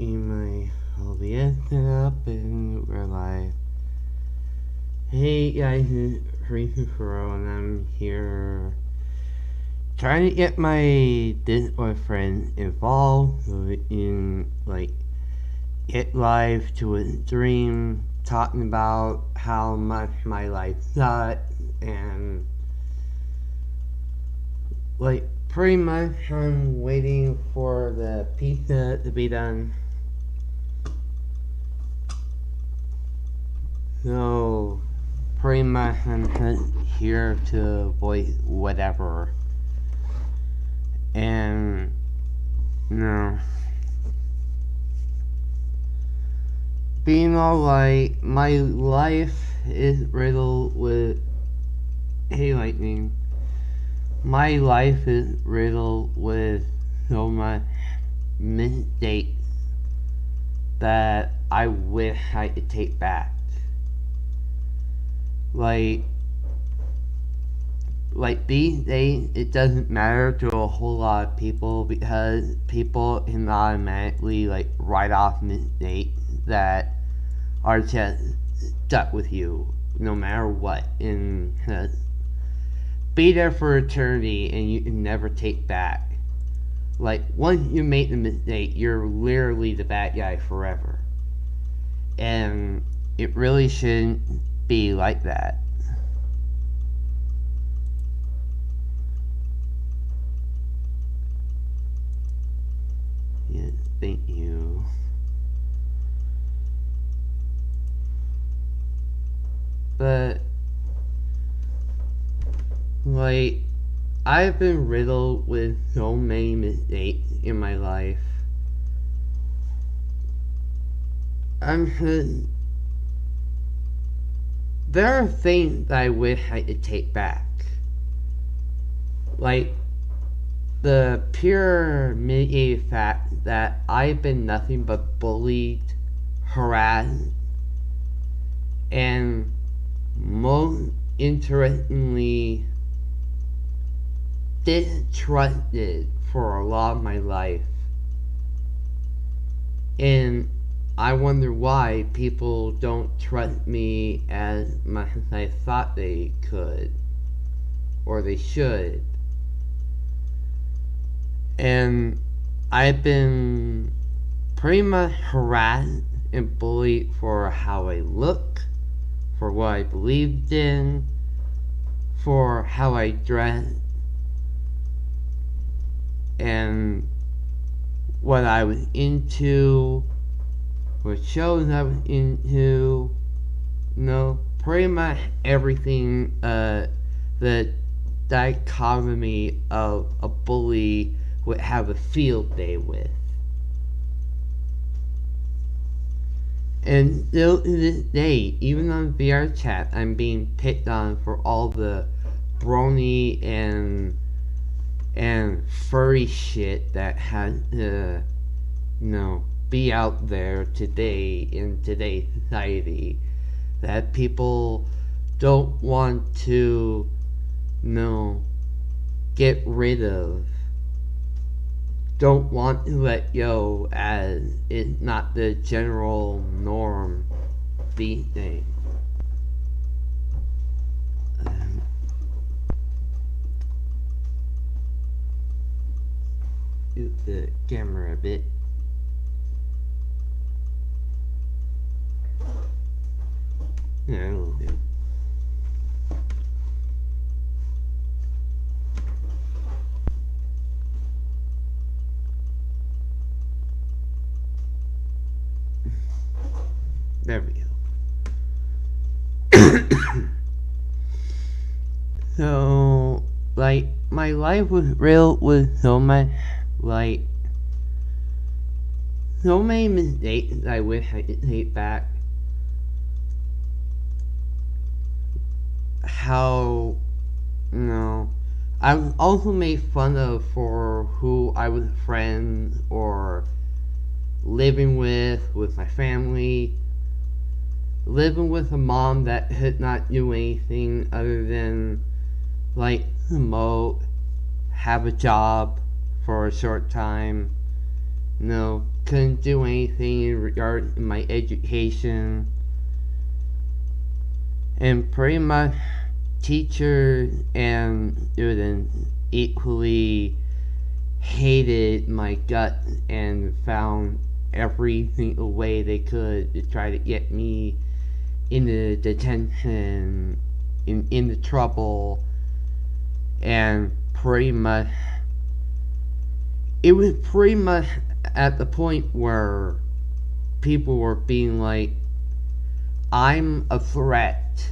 in my OBS setup and we're live. Hey guys, it's Kurisu and I'm here trying to get my Discord friends involved so we can get live to a stream talking about how much my life sucks and pretty much I'm waiting for the pizza to be done. So pretty much I'm here to voice whatever. And being alright, my life is riddled with lightning. My life is riddled with so much mistakes that I wish I could take back. Like these days, it doesn't matter to a whole lot of people because people can automatically write off mistakes that are just stuck with you no matter what, and be there for eternity and you can never take back. Once you make the mistake, you're literally the bad guy forever. And it really shouldn't be like that. Yes, thank you. But I've been riddled with so many mistakes in my life. There are things that I wish I could take back. The pure mitigated fact that I've been nothing but bullied, harassed, and most interestingly distrusted for a lot of my life. And I wonder why people don't trust me as much as I thought they could or they should. And I've been pretty much harassed and bullied for how I look, for what I believed in, for how I dressed, and what I was into, what shows I was into, pretty much everything the dichotomy of a bully would have a field day with. And still to this day, even on VR chat, I'm being picked on for all the brony and furry shit that has to, be out there today in today's society, that people don't want to, get rid of, don't want to let go, as it's not the general norm these days. Use the camera a bit. Yeah, it'll do. There we go. So, my life was real with so much, so many mistakes I wish I could take back. How, I was also made fun of for who I was friends or living with my family. Living with a mom that could not do anything other than promote, have a job for a short time, couldn't do anything in regard to my education. And pretty much teachers and students equally hated my guts and found every single way they could to try to get me into detention, into trouble, and pretty much it was pretty much at the point where people were being like, I'm a threat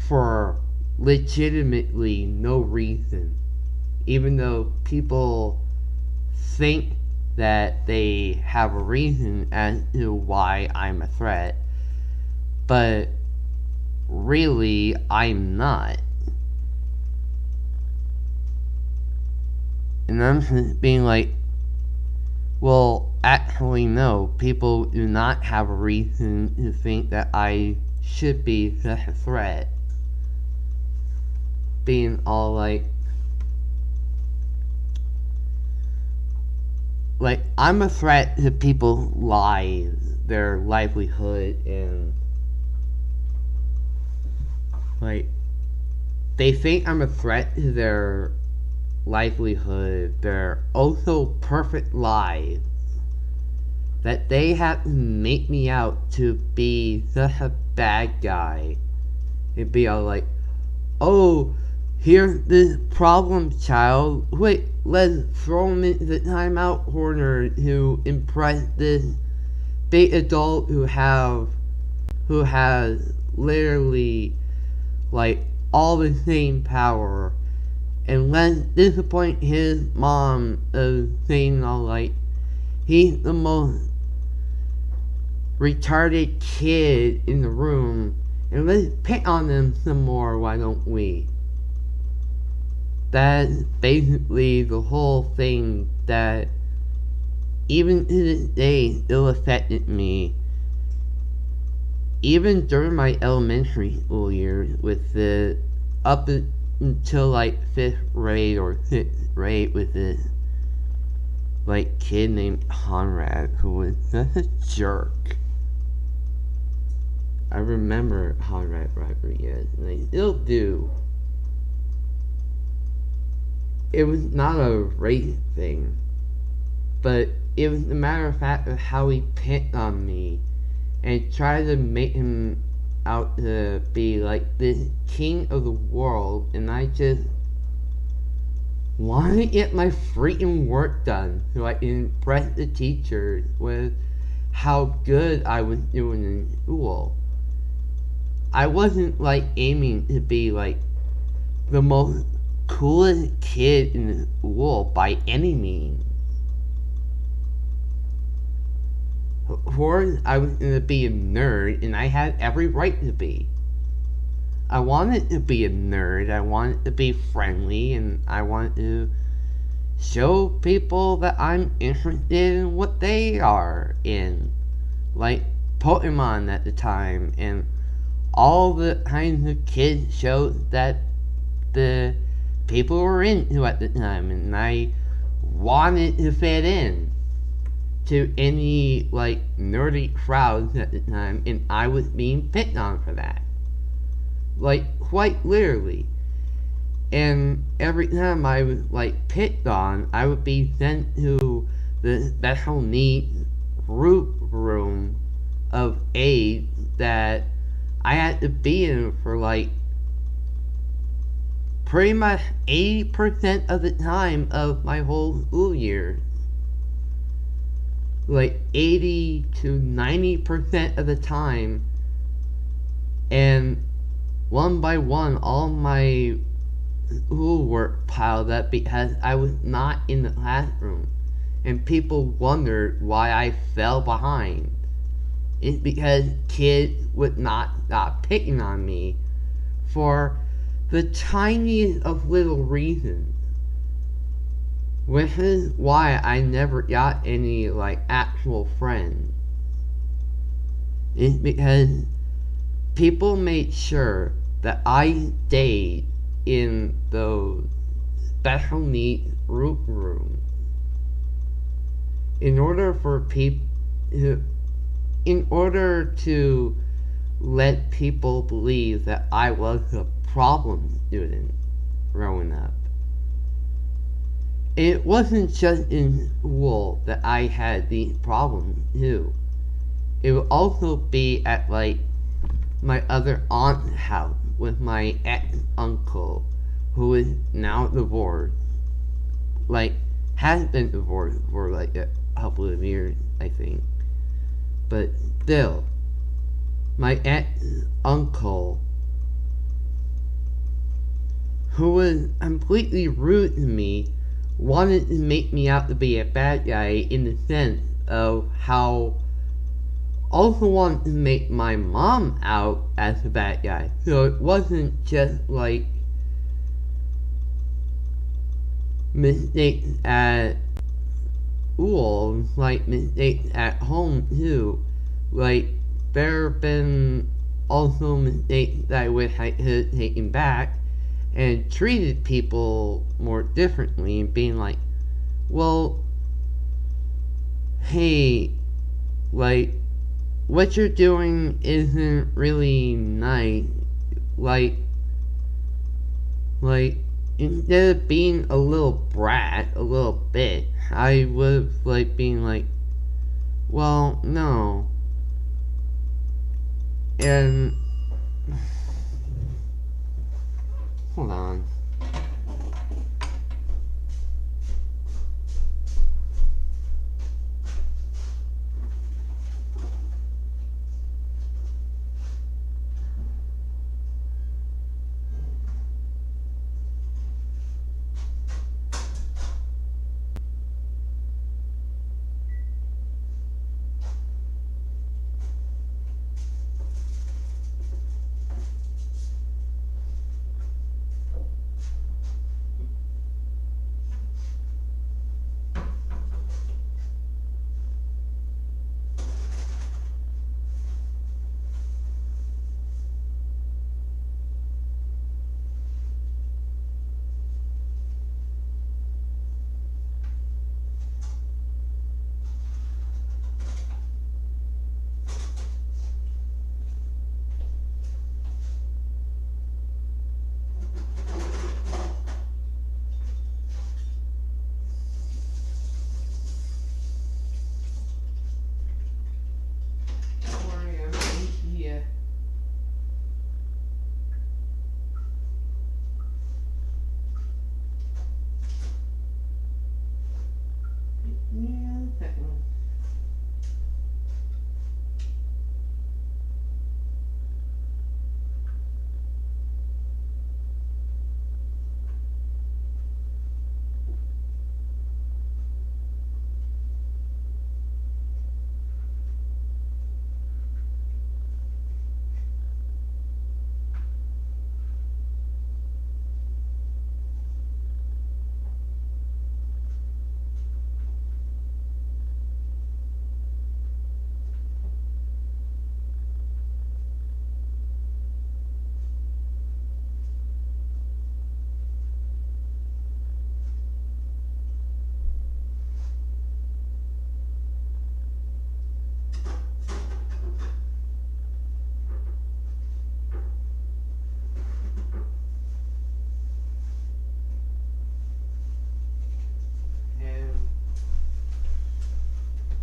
for legitimately no reason, even though people think that they have a reason as to why I'm a threat, but really I'm not. And I'm just being like, well, actually no, people do not have a reason to think that I should be such a threat. Being all like I'm a threat to people's lives, their livelihood, and they think I'm a threat to their livelihood, their also perfect lives, that they have to make me out to be such a bad guy. It'd be all like, oh, here's this problem child. Wait, let's throw him into the timeout corner to impress this big adult who has literally all the same power, and let's disappoint his mom of saying all he's the most retarded kid in the room, and let's pick on them some more, why don't we? That's basically the whole thing that even to this day still affected me. Even during my elementary school years, with the up until 5th grade or 6th grade, with this kid named Conrad who was such a jerk. I remember Conrad Rodriguez, and I still do. It was not a race thing, but it was a matter of fact of how he picked on me and tried to make him out to be this king of the world, and I just wanted to get my freaking work done so I can impress the teachers with how good I was doing in school. I wasn't aiming to be the most coolest kid in the school by any means. Of course, I was going to be a nerd, and I had every right to be. I wanted to be a nerd, I wanted to be friendly, and I wanted to show people that I'm interested in what they are in. Like Pokemon at the time, and all the kinds of kids shows that the people were into at the time, and I wanted to fit in to any nerdy crowds at the time, and I was being picked on for that, quite literally. And every time I was picked on, I would be sent to the special needs group room of AIDS that I had to be in for pretty much 80% of the time of my whole school year. 80 to 90% of the time. And one by one, all my schoolwork piled up because I was not in the classroom. And people wondered why I fell behind. It's because kids would not stop picking on me for the tiniest of little reasons. Which is why I never got any actual friends. It's because people made sure that I stayed in those special needs group rooms. in order for people, in order to let people believe that I was a problem student growing up. It wasn't just in school that I had these problems too. It would also be at like my other aunt's house with my ex-uncle, who is now divorced. Like, has been divorced for like a couple of years, I think. But still, my ex-uncle, who was completely rude to me, wanted to make me out to be a bad guy in the sense of how also wanted to make my mom out as a bad guy. So it wasn't just like mistakes at school, like mistakes at home too. Like, there have been also mistakes that I wish I could have taken back and treated people more differently and being like, well, hey, like, what you're doing isn't really nice. Like, instead of being a little brat, a little bit, I was like being like, well, no. And hold on.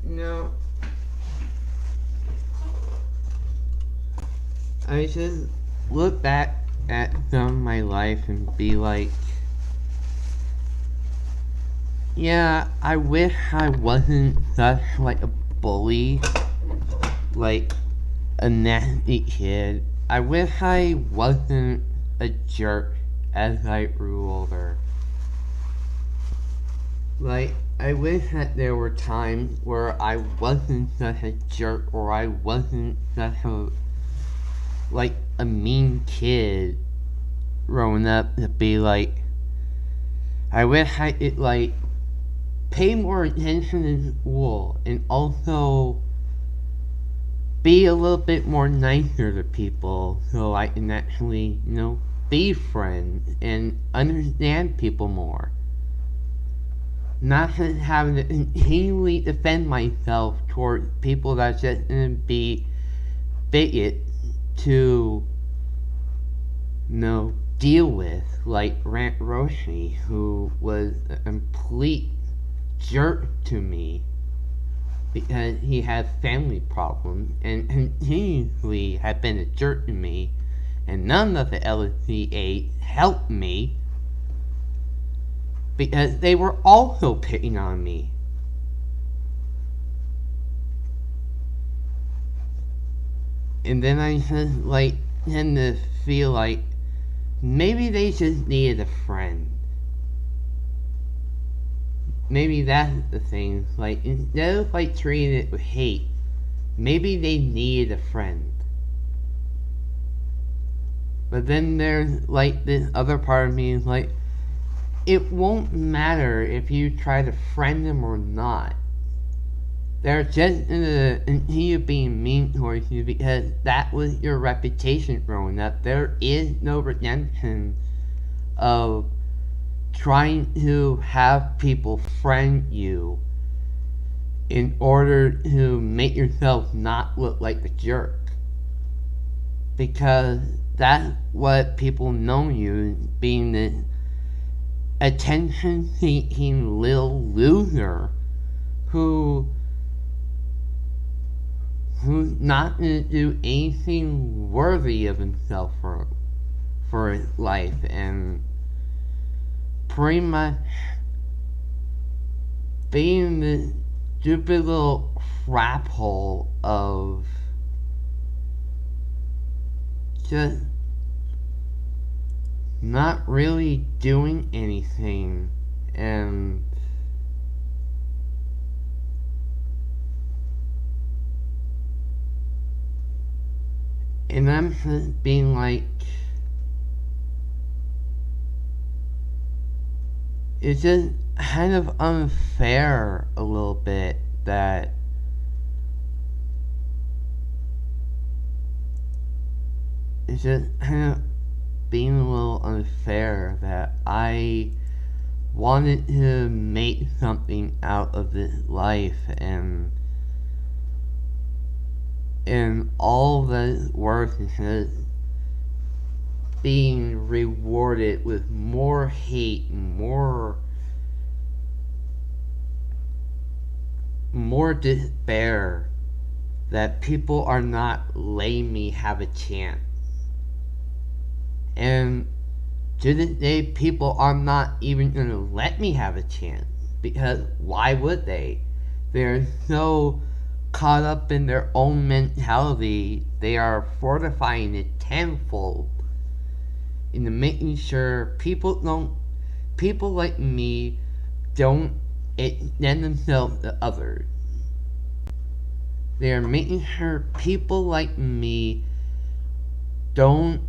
No, I just look back at some of my life and be like, yeah, I wish I wasn't such like a bully, like a nasty kid. I wish I wasn't a jerk as I grew older. Like, I wish that there were times where I wasn't such a jerk or I wasn't such a, like, a mean kid growing up to be like, I wish I could, like, pay more attention in school and also be a little bit more nicer to people so I can actually, be friends and understand people more. not having to continually defend myself toward people that just gonna be bigot to, deal with, like Rant Roshi, who was a complete jerk to me because he had family problems and continuously had been a jerk to me, and none of the LCA helped me because they were also picking on me. And then I just tend to feel like maybe they just needed a friend. Maybe that's the thing. Instead of treating it with hate, maybe they needed a friend. But then there's this other part of me is it won't matter if you try to friend them or not. They're just gonna continue being mean towards you because that was your reputation growing up. There is no redemption of trying to have people friend you in order to make yourself not look like a jerk. Because that's what people know you, being the attention-seeking little loser who's not going to do anything worthy of himself for his life, and pretty much being the stupid little crap hole of just not really doing anything. And I'm just being it's just kind of unfair a little bit that it's just kind of being a little unfair that I wanted to make something out of this life, and all the work is just being rewarded with more hate and more despair that people are not letting me have a chance. And to this day, people are not even going to let me have a chance, because why would they? They're so caught up in their own mentality, they are fortifying it tenfold into making sure people like me don't extend themselves to others. They are making sure people like me don't,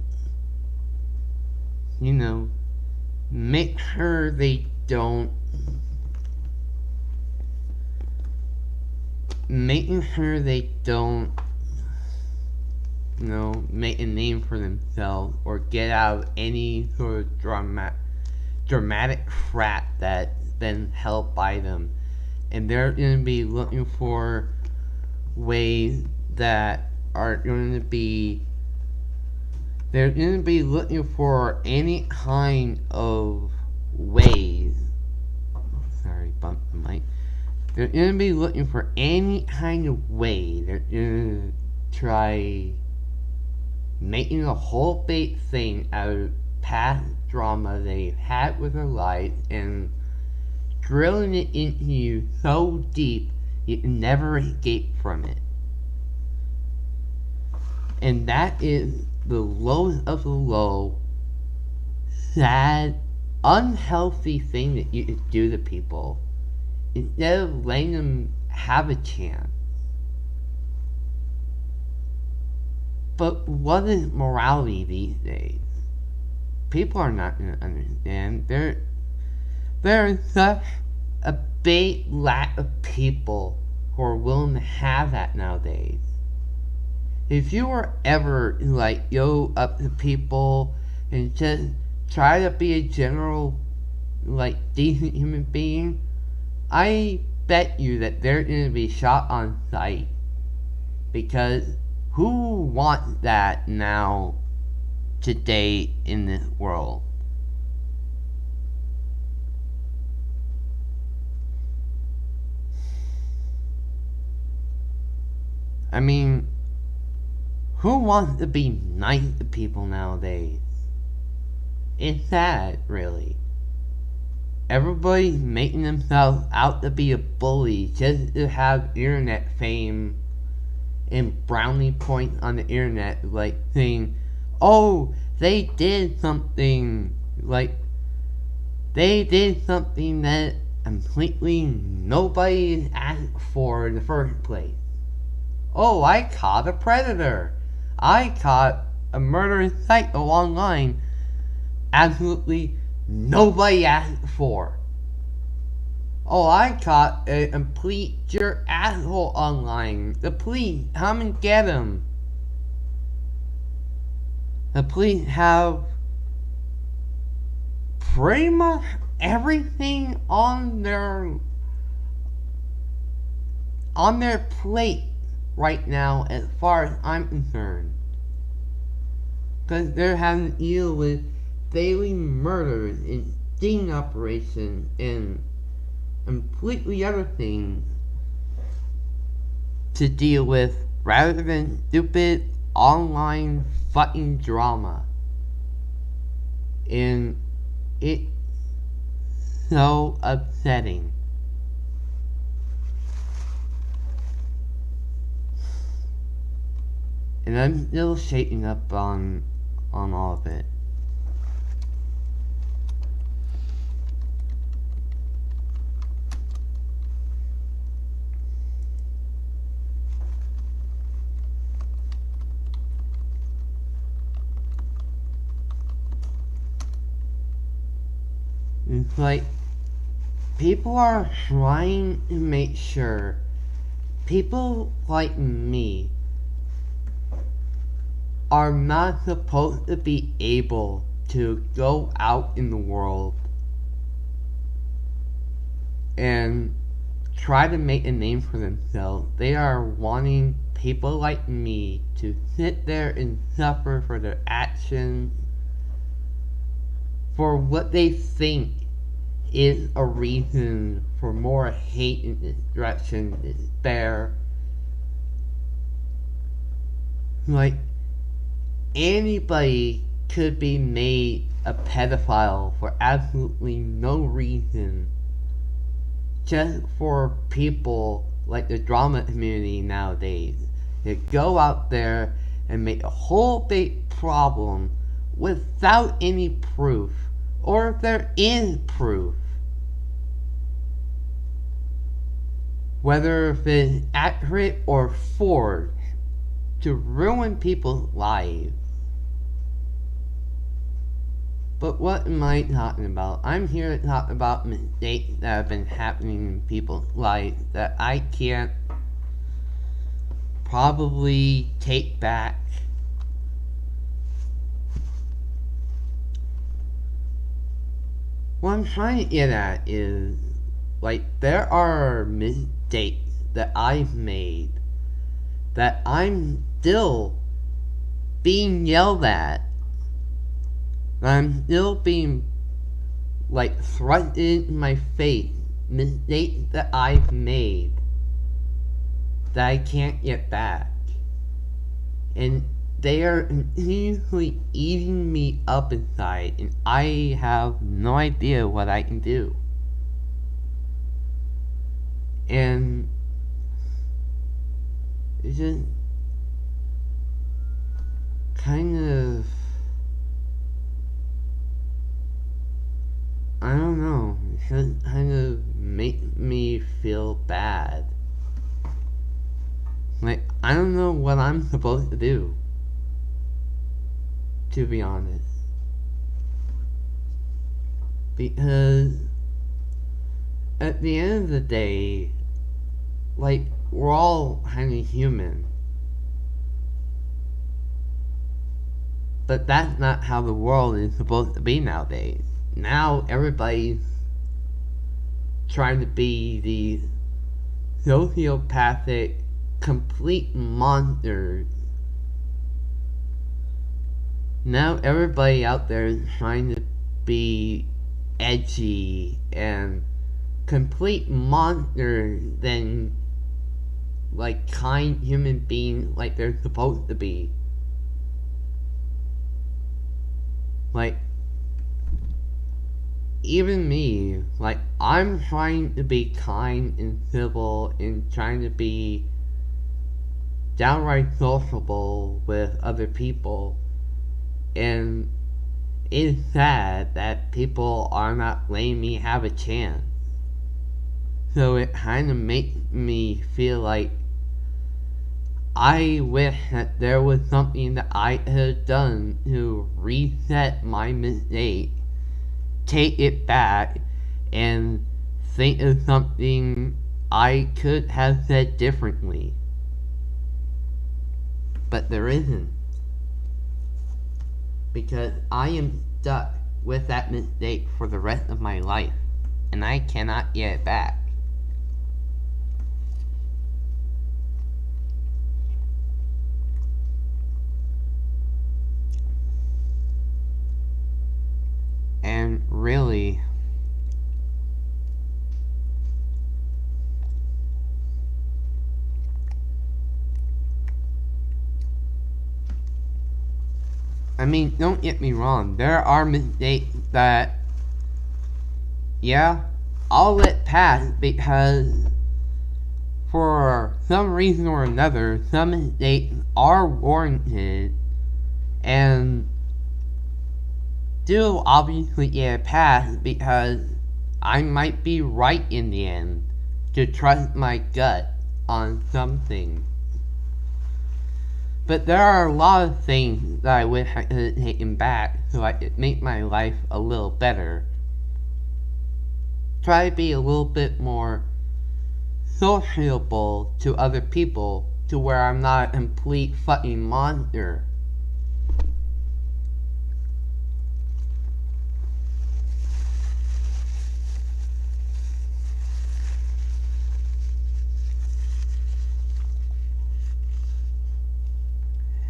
make sure they don't, making sure they don't, make a name for themselves or get out of any sort of dramatic crap that's been held by them. And they're going to be looking for ways that are going to be, they're going to be looking for any kind of ways. Sorry, bumped the mic. They're going to be looking for any kind of way. They're going to try making a whole big thing out of past drama they've had with their life and drilling it into you so deep you can never escape from it. And that is the lowest of the low, sad, unhealthy thing that you could do to people instead of letting them have a chance. But what is morality these days? People are not going to understand. There is such a big lack of people who are willing to have that nowadays. If you were ever go up to people and just try to be a general decent human being, I bet you that they're gonna be shot on sight. Because who wants that now, today, in this world? I mean, who wants to be nice to people nowadays? It's sad, really. Everybody's making themselves out to be a bully just to have internet fame and brownie points on the internet, like saying, oh, they did something, like, they did something that completely nobody asked for in the first place. Oh, I caught a predator. I caught a murderous psycho online. Absolutely nobody asked for. Oh, I caught a complete jerk asshole online. The police, come and get him. The police have pretty much everything on their plate right now, as far as I'm concerned. Because they're having to deal with daily murders and sting operations and completely other things to deal with rather than stupid online fucking drama. And it's so upsetting. And I'm still shaking up on all of it. It's like, people are trying to make sure people like me are not supposed to be able to go out in the world and try to make a name for themselves. They are wanting people like me to sit there and suffer for their actions, for what they think is a reason for more hate and destruction, despair. Like, anybody could be made a pedophile for absolutely no reason, just for people like the drama community nowadays that go out there and make a whole big problem without any proof, or if there is proof, whether if it's accurate or forged, to ruin people's lives. But what am I talking about? I'm here to talk about mistakes that have been happening in people's lives that I can't probably take back. What I'm trying to get at is, like, there are mistakes that I've made that I'm still being yelled at. I'm still being, like, thrust in my face. Mistakes that I've made that I can't get back. And they are continuously eating me up inside, and I have no idea what I can do. And it's just kind of, I don't know, it just kind of make me feel bad. Like, I don't know what I'm supposed to do, to be honest. Because at the end of the day, like, we're all kind of human. But that's not how the world is supposed to be nowadays. Now everybody's trying to be the sociopathic complete monster. Now everybody out there is trying to be edgy and complete monster than like kind human beings like they're supposed to be. Like, even me, like, I'm trying to be kind and civil and trying to be downright sociable with other people, and it's sad that people are not letting me have a chance. So it kind of makes me feel like I wish that there was something that I could have done to reset my mistake, take it back, and think of something I could have said differently. But there isn't. Because I am stuck with that mistake for the rest of my life, and I cannot get it back. And really, I mean, don't get me wrong, there are mistakes that, yeah, I'll let pass because for some reason or another, some mistakes are warranted and still obviously get a pass because I might be right in the end to trust my gut on something. But there are a lot of things that I wish I could have taken back so I could make my life a little better. Try to be a little bit more sociable to other people to where I'm not a complete fucking monster.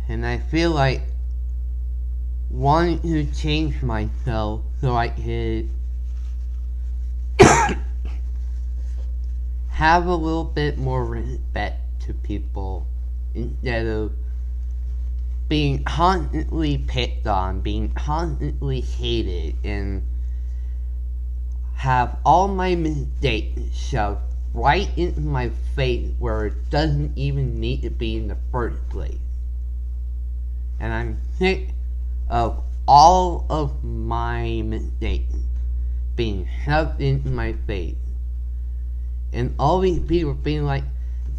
And I feel like wanting to change myself so I could have a little bit more respect to people instead of being constantly picked on, being constantly hated, and have all my mistakes shoved right into my face where it doesn't even need to be in the first place. And I'm sick of all of my mistakes being shoved into my face. And all these people being like,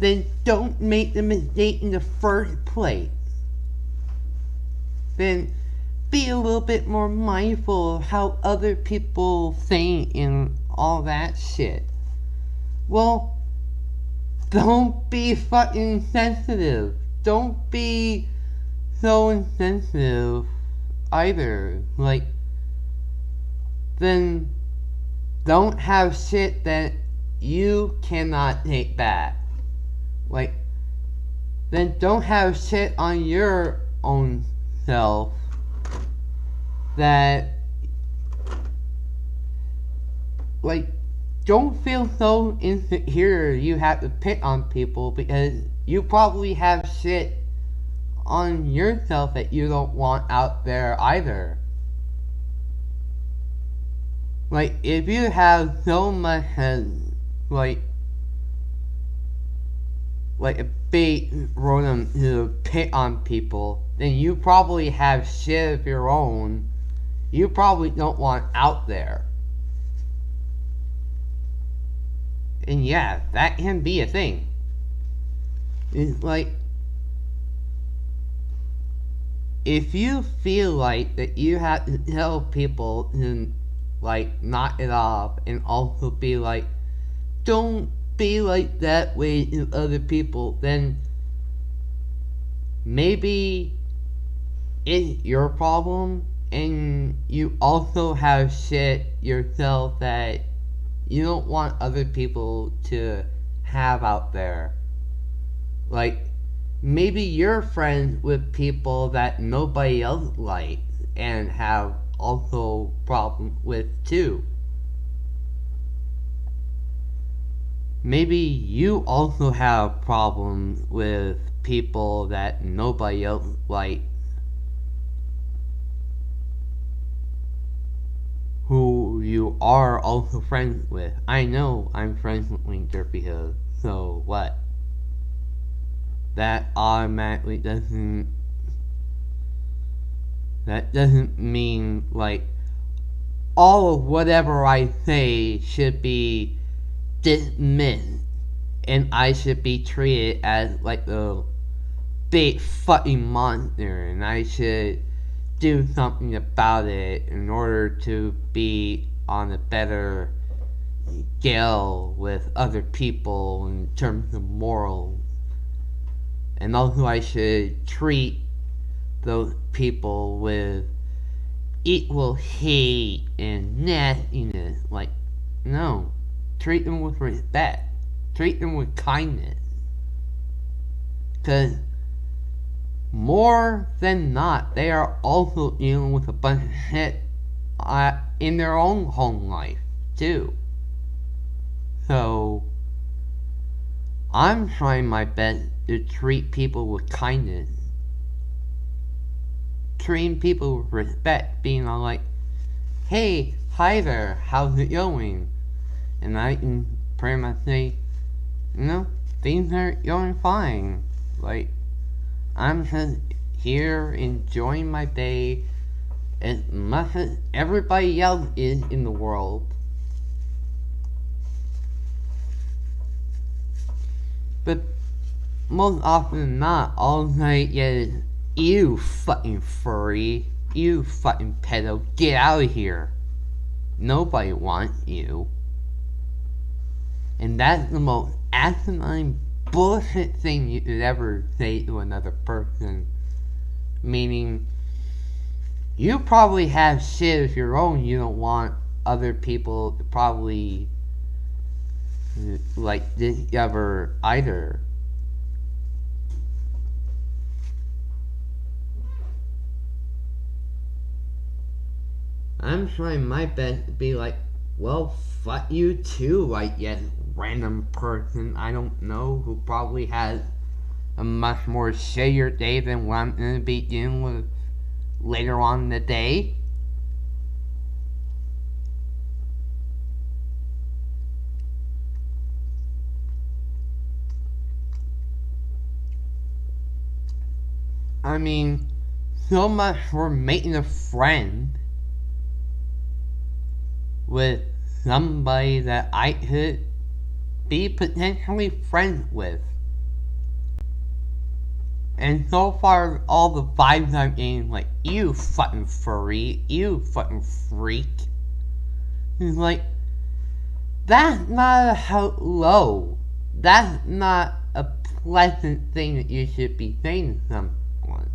then don't make the mistake in the first place. Then be a little bit more mindful of how other people think and all that shit. Well, don't be fucking sensitive. Don't be so insensitive either. Like, then don't have shit that you cannot take back. Like, then don't have shit on your own self that, like, don't feel so insecure you have to pick on people because you probably have shit on yourself that you don't want out there either. Like, if you have so much like a big rodent to pick on people, then you probably have shit of your own you probably don't want out there. And yeah, that can be a thing. It's like, if you feel like that you have to tell people to, like, knock it off, and also be like, don't be like that way to other people, then maybe it's your problem, and you also have shit yourself that you don't want other people to have out there. Like, maybe you're friends with people that nobody else likes and have also problems with too. Maybe you also have problems with people that nobody else likes, who you are also friends with. I know I'm friends with Winter because, so what? That automatically doesn't, that doesn't mean like all of whatever I say should be dismissed and I should be treated as like a big fucking monster and I should do something about it in order to be on a better scale with other people in terms of morals. And also I should treat those people with equal hate and nastiness. Like, no. Treat them with respect. Treat them with kindness. Because more than not, they are also dealing with a bunch of shit in their own home life, too. So, I'm trying my best to treat people with kindness. Treating people with respect, being all like, hey, hi there, how's it going? And I can pretty much say, things are going fine. Like, I'm just here enjoying my day as much as everybody else is in the world. But most often than not, all I get is, you fucking furry, you fucking pedo, get out of here. Nobody wants you. And that's the most asinine bullshit thing you could ever say to another person. Meaning, you probably have shit of your own you don't want other people to probably like discover either. I'm trying my best to be like, well, fuck you too, like, yes, random person I don't know who probably has a much more shittier day than what I'm gonna be dealing with later on in the day. I mean, so much for making a friend with somebody that I could be potentially friends with. And so far, all the vibes I'm getting, like, you fucking furry, you fucking freak. It's like, that's not a hello. That's not a pleasant thing that you should be saying to someone.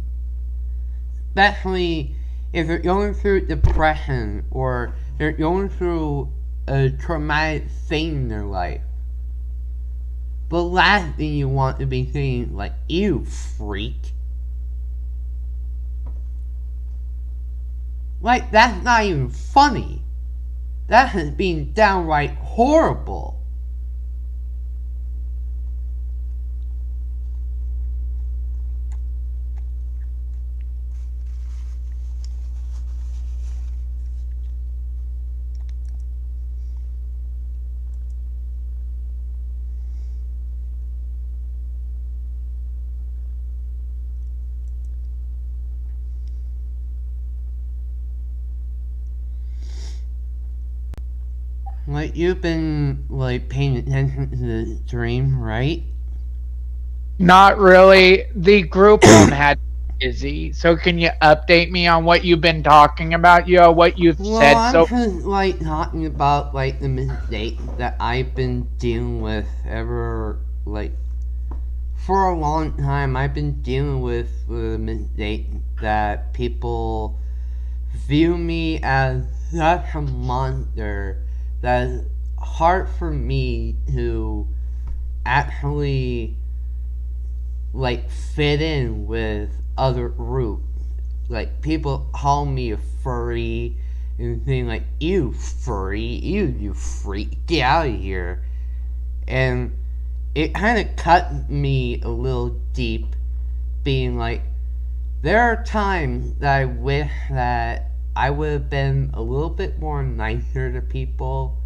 Especially if they're going through depression or they're going through a traumatic thing in their life. The last thing you want to be saying, like, you freak. Like, that's not even funny. That is being downright horrible. Like, you've been, like, paying attention to the stream, right? Not really. The group home had busy. So can you update me on what you've been talking about, what you've Well, said I'm so just, like, talking about, like, the mistakes that I've been dealing with ever, like, for a long time. I've been dealing with the mistake that people view me as such a monster that is hard for me to actually like fit in with other groups. Like people call me a furry and saying like, "You furry, you freak, get out of here," and it kind of cut me a little deep, being like, there are times that I wish that I would have been a little bit more nicer to people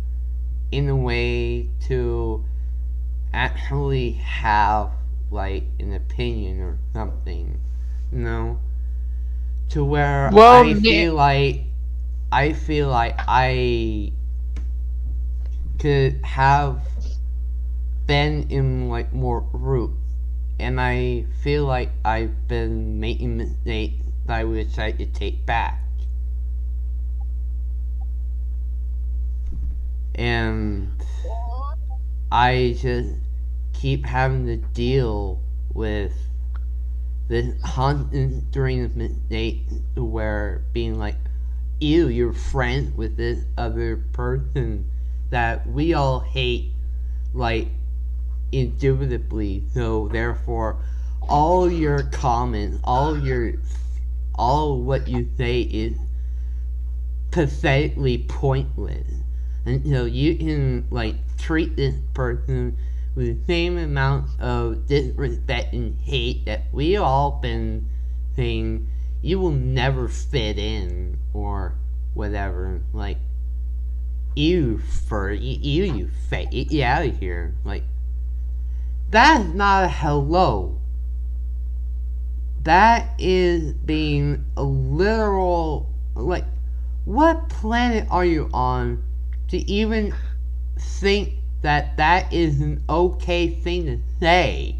in a way to actually have like an opinion or something, you know, to where Well, I feel like I could have been in like more groups, and I feel like I've been making mistakes that I wish I could take back. And I just keep having to deal with this constant string of mistakes where being like, ew, you're friends with this other person that we all hate, like, indubitably. So therefore, all your comments, all what you say is pathetically pointless. And so you can like treat this person with the same amount of disrespect and hate that we all been saying you will never fit in or whatever. Like, you furry, you fake, get out of here. Like, that's not a hello. That is being a literal, like, what planet are you on to even think that that is an okay thing to say?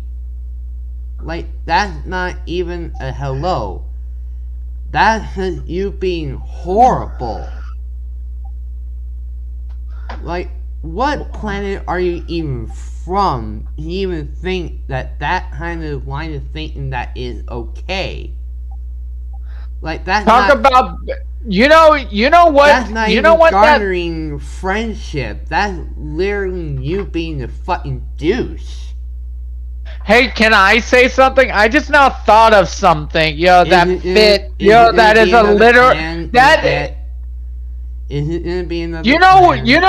Like, that's not even a hello. That's you being horrible. Like, what planet are you even from to even think that that kind of line of thinking that is okay? Like, that's talk not, about you know what that's not you even know what that garnering friendship. That's literally you being a fucking douche. Hey, can I say something? I just now thought of something, that Is fit, it that gonna is be a another literal plan that is it gonna be another you know plan? you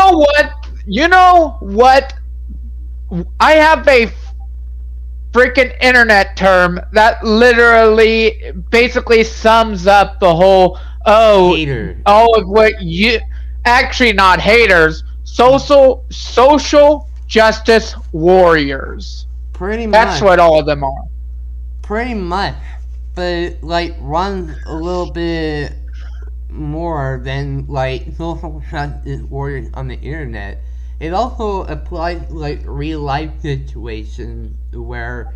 know what I have a freaking internet term that literally basically sums up the whole Hater. all of what you actually not haters, social justice warriors. Pretty That's much. what all of them are. Pretty much. But like runs a little bit more than like social justice warriors on the internet. It also applies to like real life situations where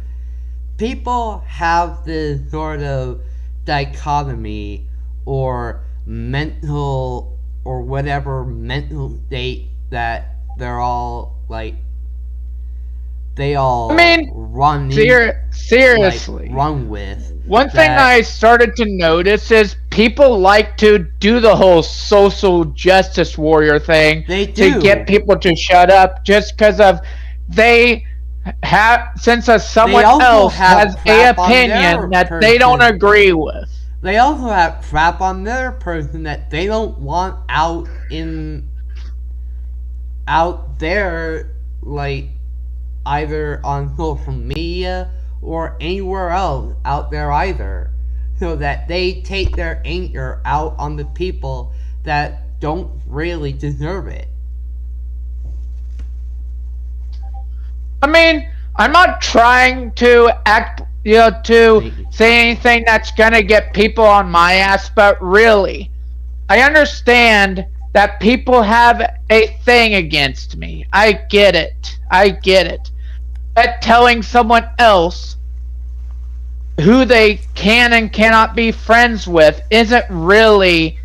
people have this sort of dichotomy or mental or whatever mental state that they're all like they all I mean, run seriously. like run with. One thing I started to notice is people like to do the whole social justice warrior thing to get people to shut up just because of they have since someone else has a opinion that they don't agree with. They also have crap on their person that they don't want out there, like either on social media or anywhere else out there either, so that they take their anger out on the people that don't really deserve it. I mean, I'm not trying to act, to say anything that's gonna get people on my ass, but really, I understand that people have a thing against me. I get it. But telling someone else who they can and cannot be friends with isn't really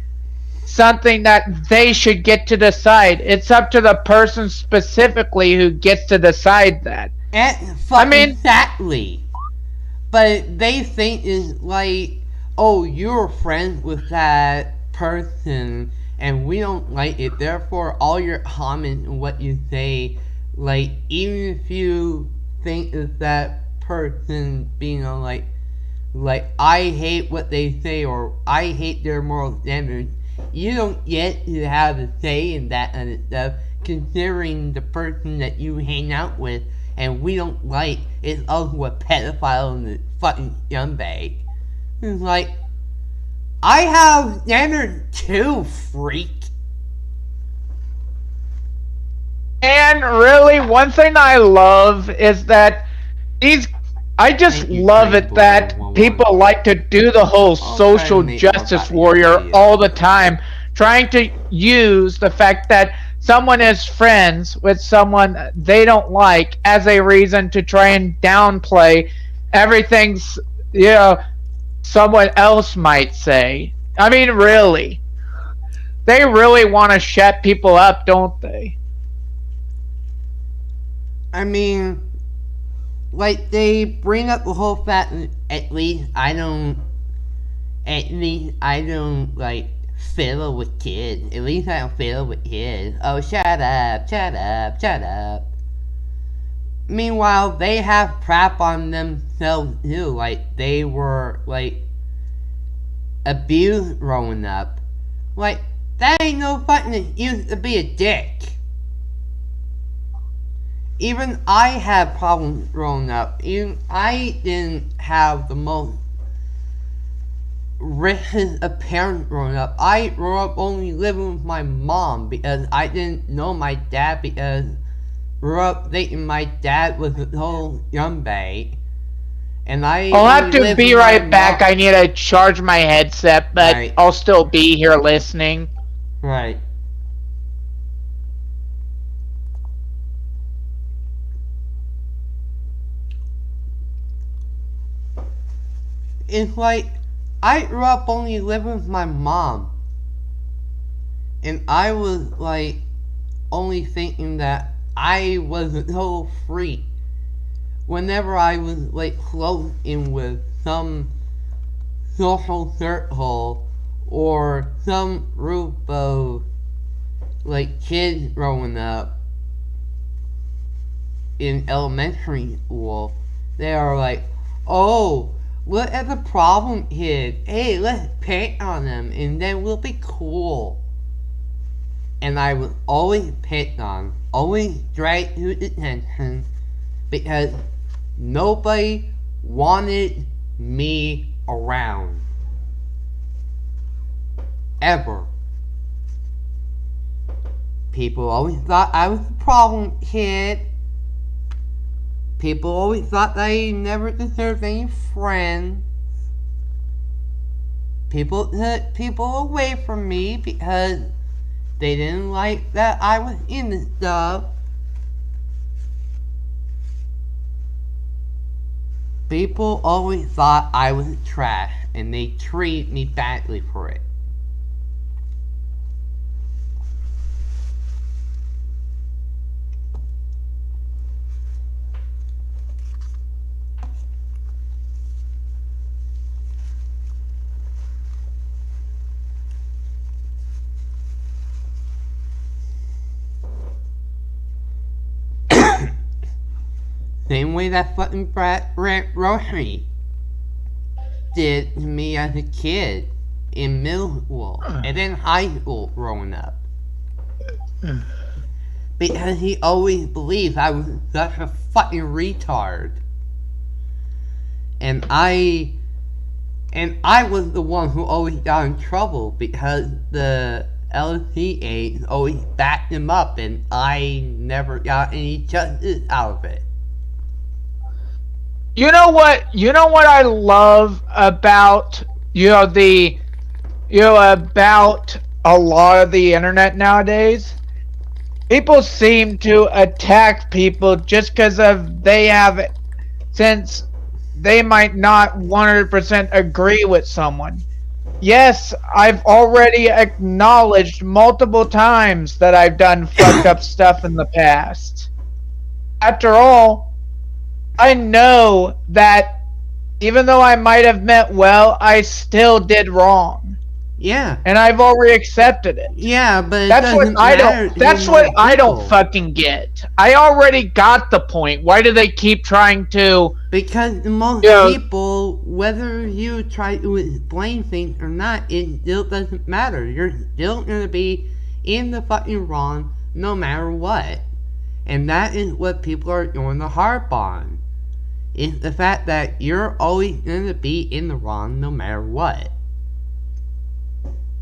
something that they should get to decide. It's up to the person specifically who gets to decide that. Exactly. But they think is like, oh, you're friends with that person and we don't like it. Therefore, all your comments and what you say, like, even if you think that person being like I hate what they say or I hate their moral standards, you don't get to have a say in that kind of stuff, considering the person that you hang out with and we don't like is also a pedophile and a fucking scumbag. It's like, I have standards too, freak. And really, one thing I love is that I just love it that people like to do the whole social justice warrior all the time, trying to use the fact that someone is friends with someone they don't like as a reason to try and downplay everything's, someone else might say. I mean, really. They really want to shut people up, don't they? I mean, like, they bring up the whole fact that at least I don't, like, fiddle with kids. At least I don't fiddle with kids. Oh, shut up, shut up, shut up. Meanwhile, they have crap on themselves too. Like, they were, like, abused growing up. Like, that ain't no fucking excuse to be a dick. Even I had problems growing up. Even I didn't have the most richest of parents growing up. I grew up only living with my mom because I didn't know my dad, because I grew up thinking my dad was a total scumbag. And I'll have to be right back. I need to charge my headset, but right. I'll still be here listening. Right. It's like, I grew up only living with my mom. And I was, like, only thinking that I was a total freak whenever I was, like, close in with some social circle or some group of, like, kids growing up in elementary school. They are like, oh, look at the problem kid. Hey, let's pick on them and then we'll be cool. And I was always picked on, always dragged to detention because nobody wanted me around. Ever. People always thought I was the problem kid. People always thought that I never deserved any friends. People took people away from me because they didn't like that I was into stuff. People always thought I was trash and they treated me badly for it. Same way that fucking brat Roshi did to me as a kid in middle school and then high school growing up. Because he always believed I was such a fucking retard. And I was the one who always got in trouble because the LC aides always backed him up and I never got any justice out of it. You know what I love about about a lot of the internet nowadays? People seem to attack people just because since they might not 100% agree with someone. Yes, I've already acknowledged multiple times that I've done fucked up stuff in the past. After all, I know that even though I might have meant well, I still did wrong. Yeah. And I've already accepted it. Yeah, but it That's what doesn't I don't. matter to That's more what I don't people. fucking get. I already got the point. Why do they keep trying to? Because most You know, people, whether you try to explain things or not, it still doesn't matter. You're still gonna be in the fucking wrong no matter what. And that is what people are going to harp on. It's the fact that you're always gonna be in the wrong no matter what.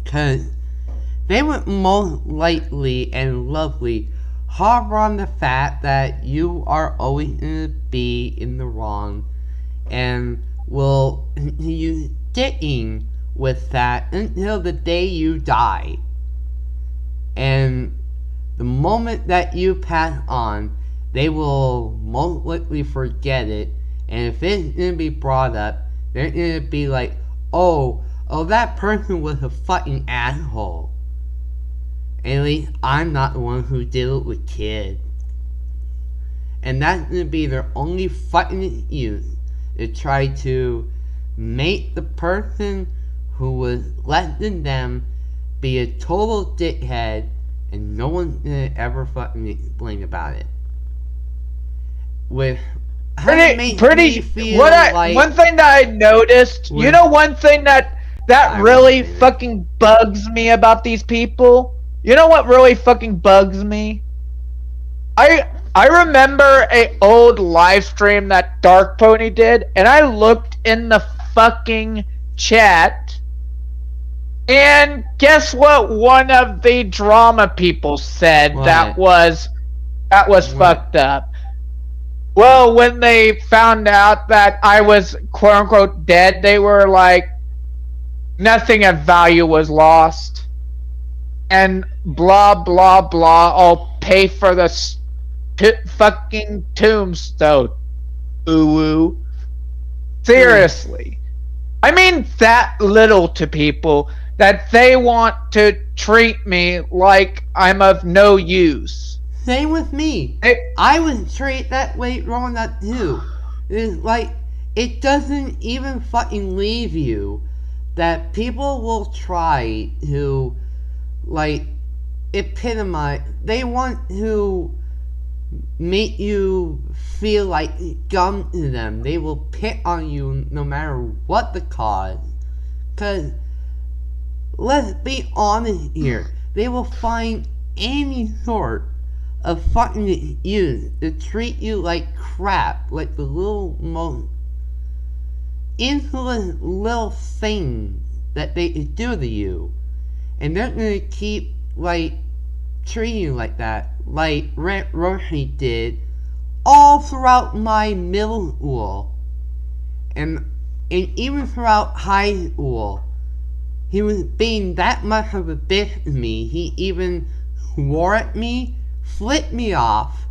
Because they would most likely and lovely harbor on the fact that you are always going to be in the wrong and will continue sticking with that until the day you die. And the moment that you pass on, they will most likely forget it. And if it's going to be brought up, they're going to be like, oh, that person was a fucking asshole. At least I'm not the one who did it with kids. And that's going to be their only fucking excuse to try to make the person who was less than them be a total dickhead, and no one's going to ever fucking explain about it. With pretty. like, one thing that I noticed, you know, one thing that really fucking bugs me about these people. You know what really fucking bugs me? I remember a old live stream that Dark Pony did, and I looked in the fucking chat, and guess what one of the drama people said that was fucked up? Well, when they found out that I was quote unquote dead, they were like, nothing of value was lost. And blah blah blah. I'll pay for the fucking tombstone. Ooh. Seriously. I mean that little to people that they want to treat me like I'm of no use. Same with me. I was treated that way growing up too. It's like, it doesn't even fucking leave you that people will try to, like, epitomize. They want to make you feel like dumb to them. They will pick on you no matter what the cause. Because, let's be honest here, they will find any sort of fucking excuse to treat you like crap, like the little most insolent little thing that they do to you. And they're gonna keep, like, treating you like that, like Rent Roshi did all throughout my middle school. And even throughout high school. He was being that much of a bitch to me. He even swore at me, flipped me off,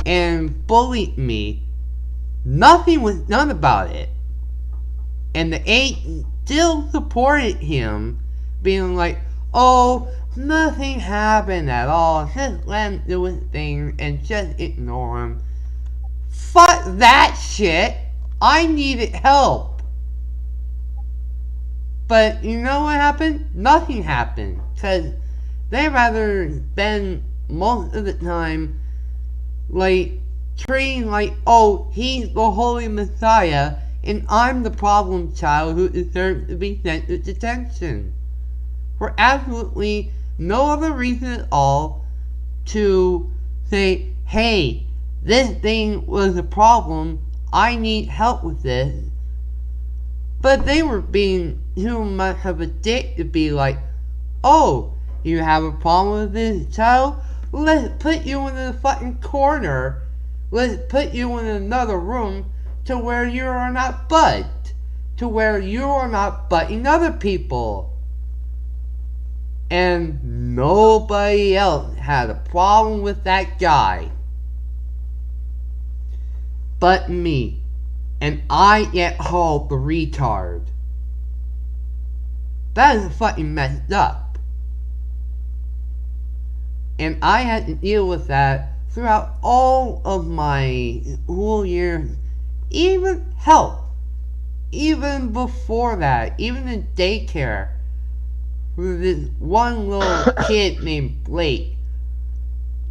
and bullied me. Nothing was done about it. And the eight still supported him, being like, oh, nothing happened at all. Just let him do his thing and just ignore him. Fuck that shit. I needed help. But you know what happened? Nothing happened. Because they rather spend most of the time, like, treating like, oh, he's the holy messiah, and I'm the problem child who deserves to be sent to detention. For absolutely no other reason at all to say, hey, this thing was a problem, I need help with this. But they were being too much of a dick to be like, oh, you have a problem with this child? Let's put you in a fucking corner. Let's put you in another room to where you are not butt. To where you are not butting other people. And nobody else had a problem with that guy but me. And I get called the retard. That is fucking messed up. And I had to deal with that throughout all of my school years. Even before that, even in daycare, with this one little kid named Blake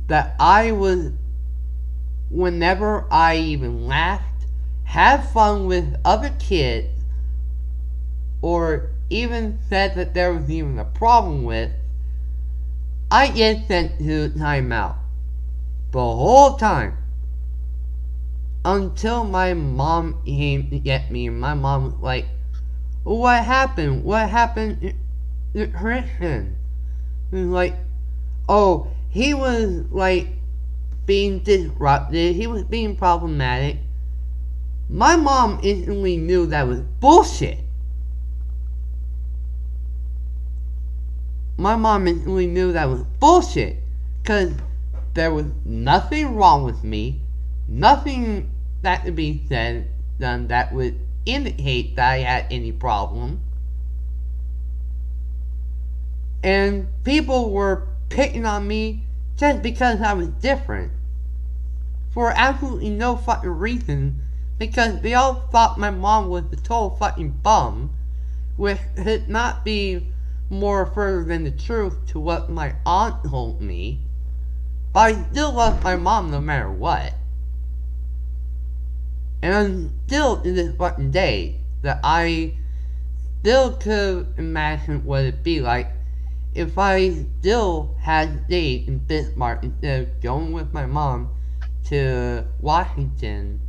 that I was, whenever I even laughed, had fun with other kids, or even said that there was even a problem with, I get sent to timeout. The whole time. Until my mom came to get me, and my mom was like, what happened? What happened to Christian? And like, oh, he was like being disrupted, he was being problematic. My mom instantly knew that was bullshit. My mom instantly knew that was bullshit. Because there was nothing wrong with me. Nothing that could be said, done that would indicate that I had any problem. And people were picking on me just because I was different. For absolutely no fucking reason. Because they all thought my mom was a total fucking bum. Which could not be more further than the truth to what my aunt told me. But I still love my mom no matter what. And I'm still to this fucking day that I still could imagine what it'd be like if I still had stayed in Bismarck instead of going with my mom to Washington,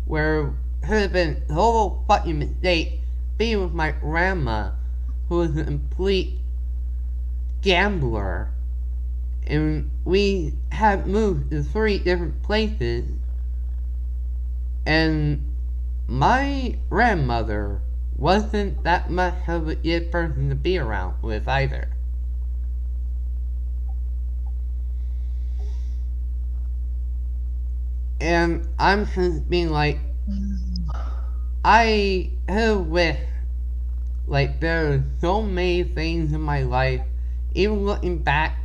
where it could have been a total fucking mistake being with my grandma, who was a complete gambler. And we had moved to 3 different places, and my grandmother wasn't that much of a good person to be around with either. And I'm just being like, I have wished, like, there are so many things in my life, even looking back,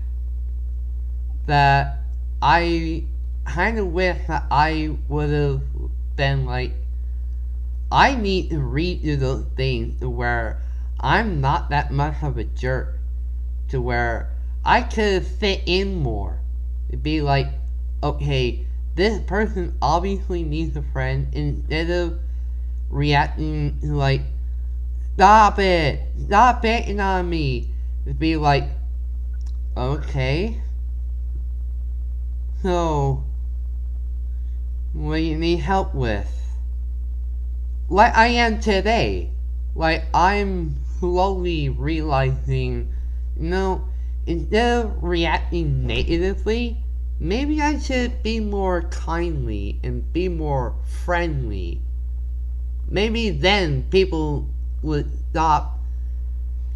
that I kind of wish that I would have been like, I need to redo those things to where I'm not that much of a jerk, to where I could fit in more. It'd be like, okay, this person obviously needs a friend, instead of reacting to like, stop picking on me. It'd be like, okay, so what do you need help with? Like I am today. Like I'm slowly realizing, instead of reacting negatively, maybe I should be more kindly and be more friendly. Maybe then people would stop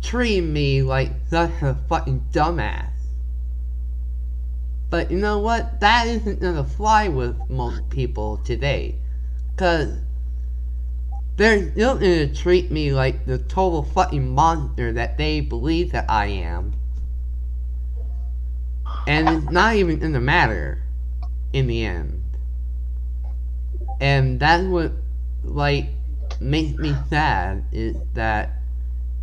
treating me like such a fucking dumbass. But you know what? That isn't gonna fly with most people today. Cause they're still gonna treat me like the total fucking monster that they believe that I am. And it's not even gonna matter in the end. And that's what, like, makes me sad, is that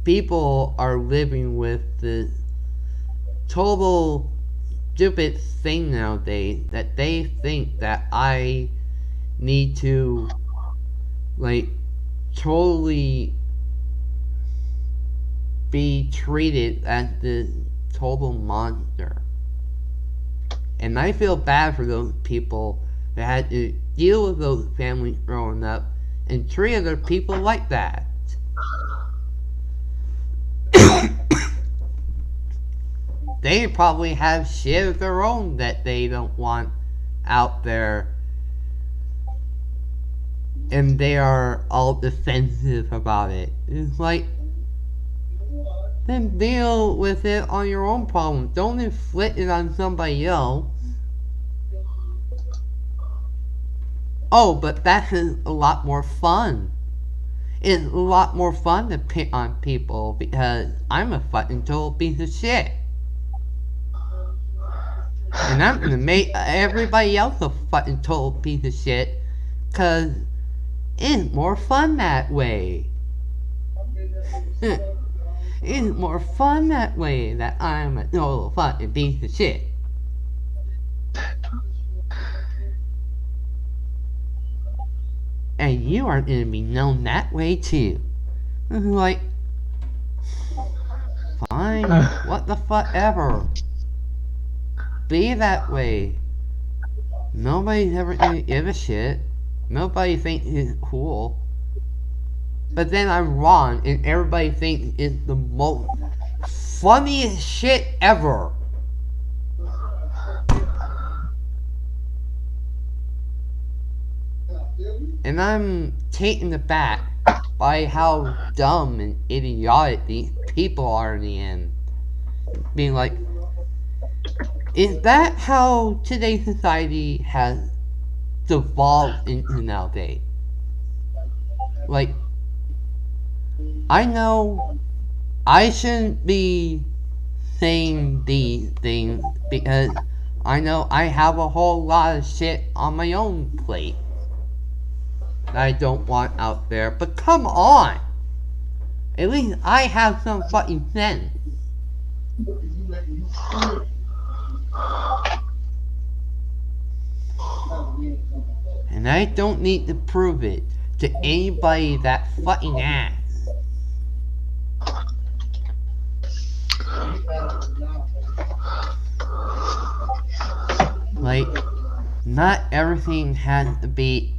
people are living with this total stupid thing nowadays, that they think that I need to, like, totally be treated as this total monster. And I feel bad for those people that had to deal with those families growing up and treat other people like that. They probably have shit of their own that they don't want out there, and they are all defensive about it. It's like, then deal with it on your own problem. Don't inflict it on somebody else. Oh, but that is a lot more fun. It's a lot more fun to pick on people because I'm a fucking total piece of shit. And I'm gonna make everybody else a fucking total piece of shit, cause it's more fun that way. It's more fun that way that I'm a total fucking piece of shit. And you are gonna be known that way too. Like, fine, what the fuck ever. Be that way. Nobody's ever gonna give a shit. Nobody thinks it's cool. But then I'm wrong, and everybody thinks it's the most funniest shit ever. And I'm taken aback by how dumb and idiotic these people are in the end. Being like, is that how today's society has devolved into nowadays? Like, I know I shouldn't be saying these things because I know I have a whole lot of shit on my own plate that I don't want out there, but come on! At least I have some fucking sense. And I don't need to prove it to anybody that fucking asks. Like, not everything has to be,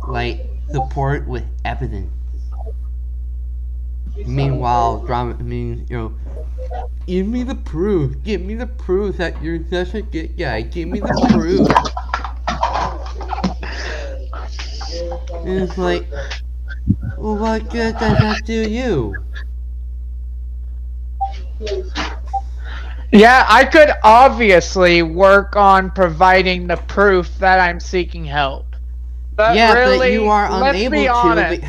like, supported with evidence. Meanwhile, drama means, give me the proof that you're such a good guy, give me the proof. And it's like, well, what good does that do you? Yeah, I could obviously work on providing the proof that I'm seeking help. But yeah, really, but you are let's unable be to honest.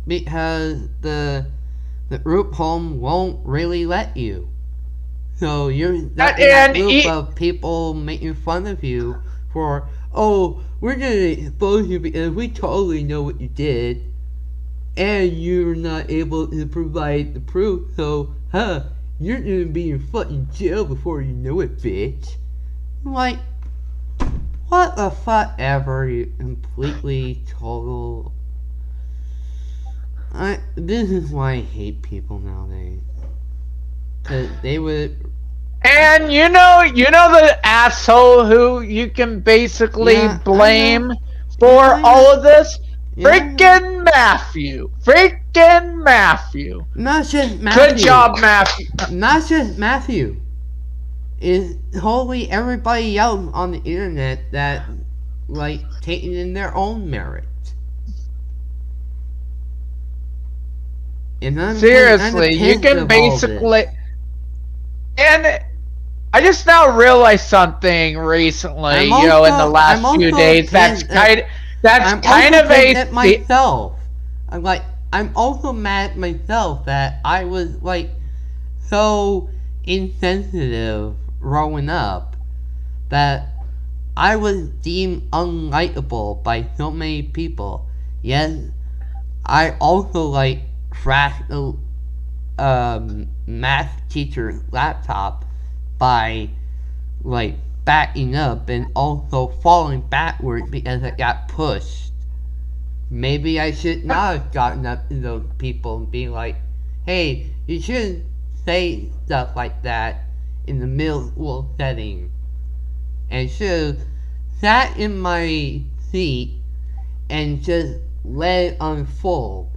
because the group home won't really let you. So you're stuck in that group of people making fun of you for, oh, we're gonna expose you because we totally know what you did, and you're not able to provide the proof. So, you're gonna be in fucking jail before you know it, bitch. Like, what the fuck ever, you completely total. This is why I hate people nowadays. Cause they would. And you know the asshole who you can basically blame for all of this? Freaking Matthew. Freaking Matthew. Not just Matthew. Good job, Matthew. Not just Matthew. Is totally everybody else on the internet that, like, taking in their own merit. And seriously, you can basically. And I just now realized something recently, in the last few days. That's kind of a myself. I'm also mad at myself that I was like so insensitive growing up that I was deemed unlikable by so many people. Yes, I also crashed the math teacher's laptop by backing up and also falling backwards because it got pushed. Maybe I should not have gotten up to those people and be like, hey, you shouldn't say stuff like that in the middle school setting. And should have sat in my seat and just let it unfold.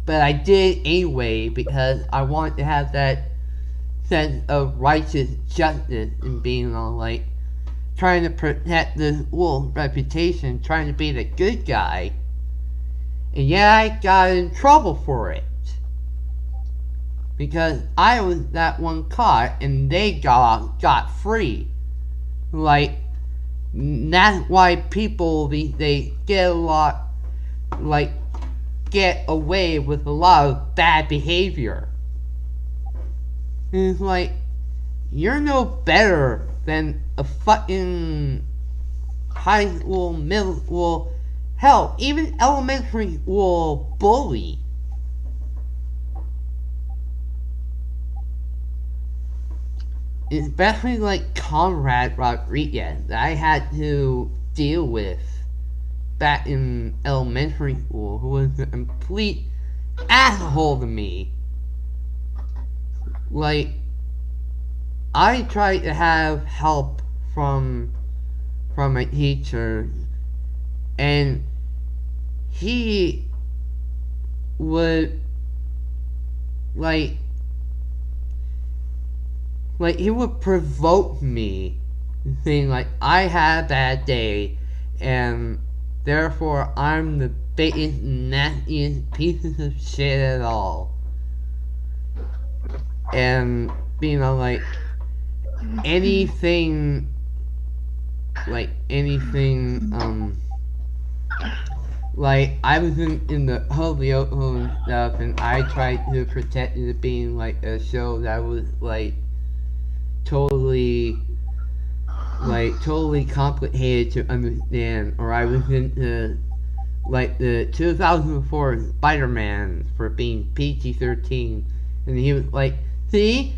But I did anyway because I wanted to have that sense of righteous justice and being all trying to protect the school reputation, trying to be the good guy. And yeah, I got in trouble for it. Because I was that one caught and they got free. That's why people, they get a lot, get away with a lot of bad behavior. And it's you're no better than a fucking high school, middle school, hell, even elementary school bully. especially like Conrad Rodriguez, that I had to deal with back in elementary school, who was a complete asshole to me. Like, I tried to have help from my teacher, and he would like he would provoke me, saying like I had a bad day, and therefore I'm the biggest, nastiest pieces of shit at all. And being on like anything, like I was in the Holyoke and stuff, and I tried to protect it being like a show that was totally totally complicated to understand, or I was into like the 2004 Spider-Man for being PG-13, and he was like, see,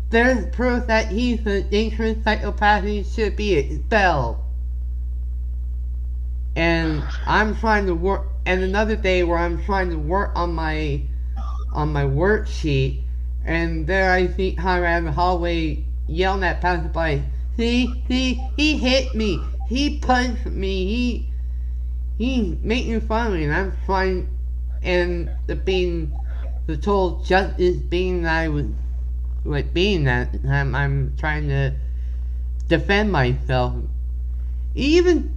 there's proof that he's a dangerous psychopath and he should be expelled. And I'm trying to work, and another day where I'm trying to work on my worksheet, and there I see Conrad in the hallway yelling at passerby, see, he hit me, he punched me, he making fun of me, and I'm trying, and the total justice being that I was being that I'm trying to defend myself. He even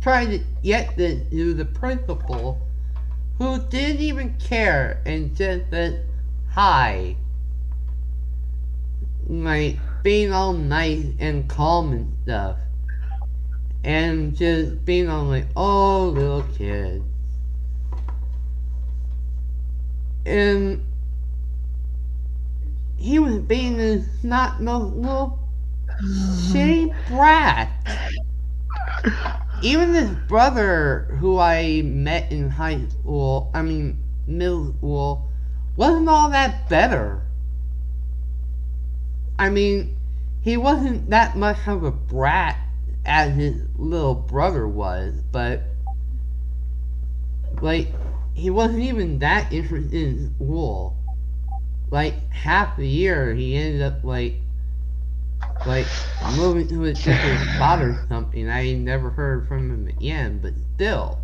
tried to get this to the principal, who didn't even care and just said hi, like being all nice and calm and stuff, and just being all like, oh, little kid. And he was being this not no little shitty brat. Even his brother, who I met in middle school, wasn't all that better. I mean, he wasn't that much of a brat as his little brother was, but like, he wasn't even that interested in school. Like, half the year he ended up like moving to a different spot or something. I never heard from him again, but still.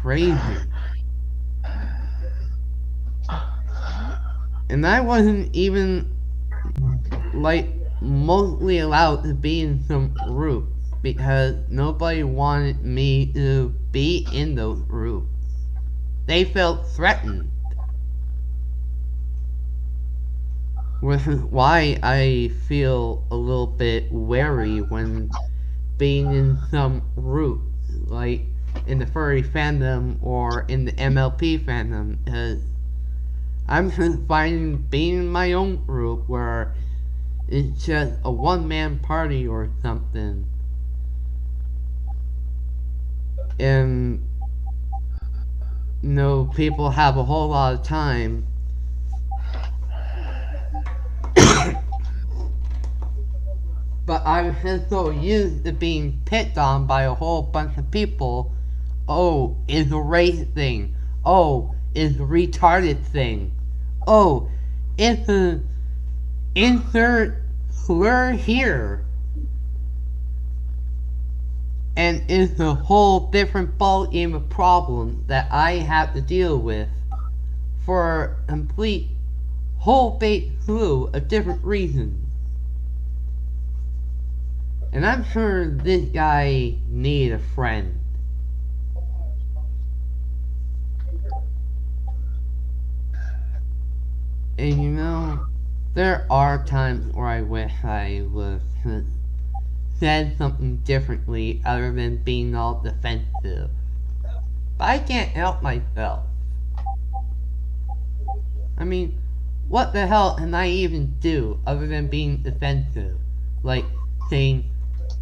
Crazy. And I wasn't even mostly allowed to be in some groups because nobody wanted me to be in those groups. They felt threatened. Which is why I feel a little bit wary when being in some groups, like in the furry fandom or in the MLP fandom, because I'm just finding being in my own group where it's just a one-man party or something, and people have a whole lot of time. But I was just so used to being picked on by a whole bunch of people. Oh, it's a race thing. Oh, it's a retarded thing. Oh, it's a insert slur here. And it's a whole different ballgame of problems that I have to deal with for a complete whole big slew of different reasons. And I'm sure this guy needed a friend. And there are times where I wish I would have said something differently other than being all defensive. But I can't help myself. I mean, what the hell can I even do other than being defensive? Like saying,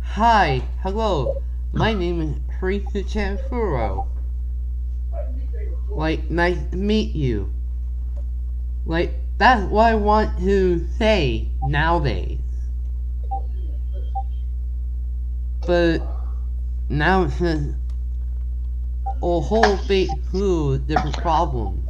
hi, hello, my name is Kurisu. Like, nice to meet you. Like, that's what I want to say nowadays. But now it's just a whole big slew of different problems.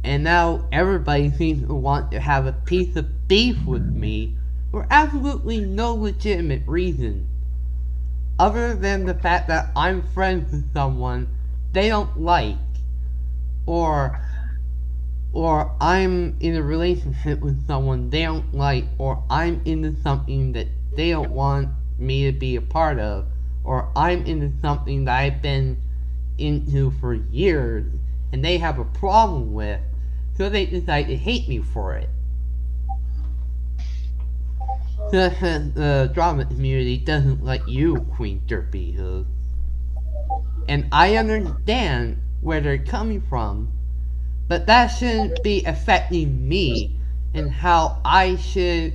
And now everybody seems to want to have a piece of beef with me for absolutely no legitimate reason. Other than the fact that I'm friends with someone they don't like. Or I'm in a relationship with someone they don't like, or I'm into something that they don't want me to be a part of, or I'm into something that I've been into for years and they have a problem with, so they decide to hate me for it. The drama community doesn't like you, Queen Derpy. And I understand where they're coming from, but that shouldn't be affecting me and how I should,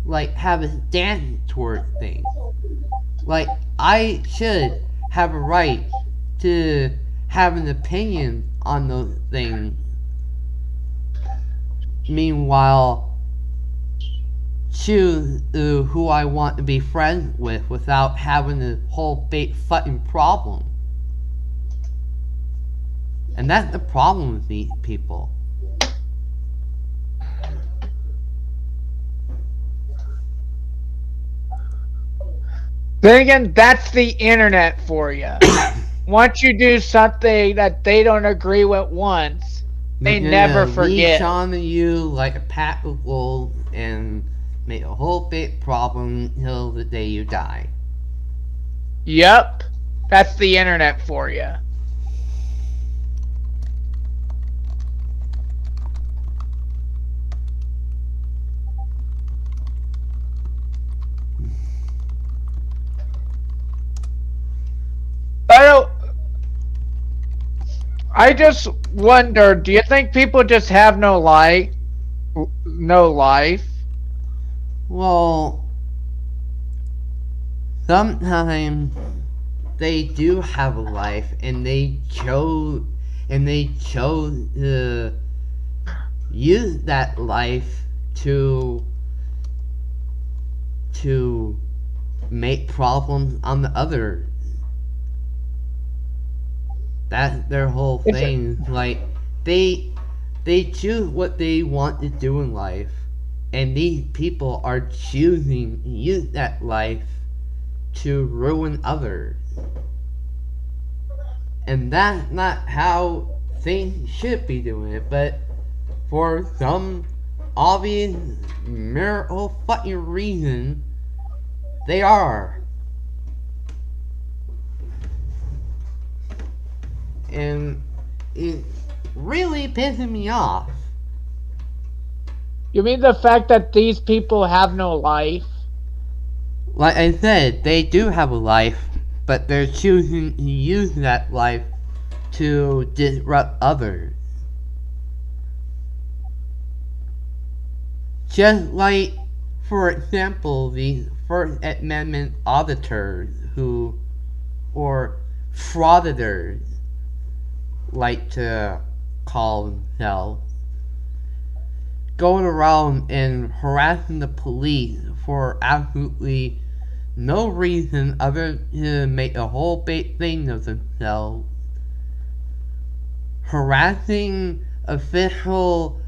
like, have a stance toward things. Like, I should have a right to have an opinion on those things. Meanwhile, choose who I want to be friends with without having a whole big fucking problem. And that's the problem with these people. Then again, that's the internet for you. Once you do something that they don't agree with once, they never forget. Leash on to you like a pack of wolves and make a whole big problem until the day you die. Yep, that's the internet for you. I just wonder, do you think people just have no life? No life? Well, sometimes they do have a life and they chose to use that life to make problems on the other. That's their whole thing. Like, they choose what they want to do in life, and these people are choosing to use that life to ruin others. And that's not how things should be doing it, but for some obvious miracle fucking reason, they are. And it really pisses me off. You mean the fact that these people have no life? Like I said, they do have a life, but they're choosing to use that life to disrupt others. Just like, for example, the First Amendment auditors or frauditors, like to call themselves, going around and harassing the police for absolutely no reason other than to make a whole big thing of themselves, harassing official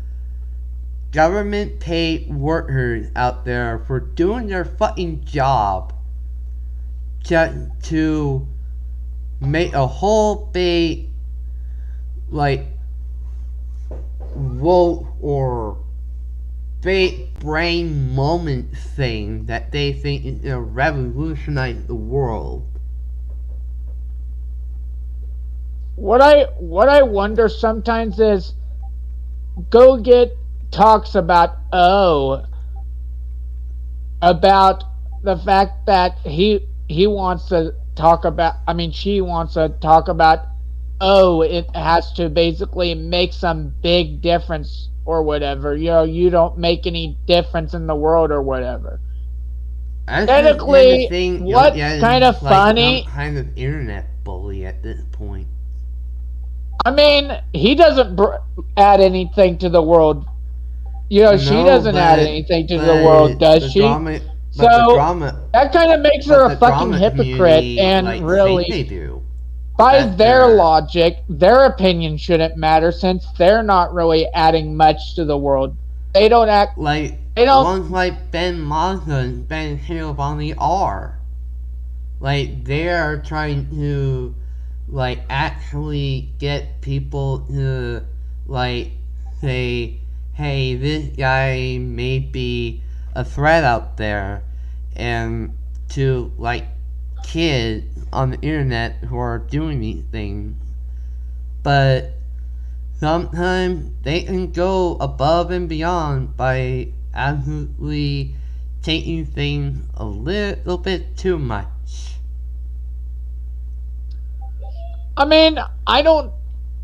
government paid workers out there for doing their fucking job just to make a whole big, like, woke or big brain moment thing that they think is gonna revolutionize the world. What I wonder sometimes is, go get talks about about the fact that he wants to talk about, I mean she wants to talk about, it has to basically make some big difference or whatever. You know, you don't make any difference in the world or whatever. And the technically, thing, what's yeah, kind of like some funny, kind of internet bully at this point. I mean, he doesn't add anything to the world. She No, doesn't add anything to the world, but does the she? drama, but the So drama, that kind of makes her but a the fucking drama hypocrite. community And like think really, they do. by That their they're logic, their opinion shouldn't matter since they're not really adding much to the world. They don't act. like They don't. ones like Ben Mazda and Ben Giovanni are. Like they are trying to like actually get people to like say, hey, this guy may be a threat out there, and to like kids on the internet who are doing these things. But sometimes they can go above and beyond by absolutely taking things a little bit too much. I mean, I don't.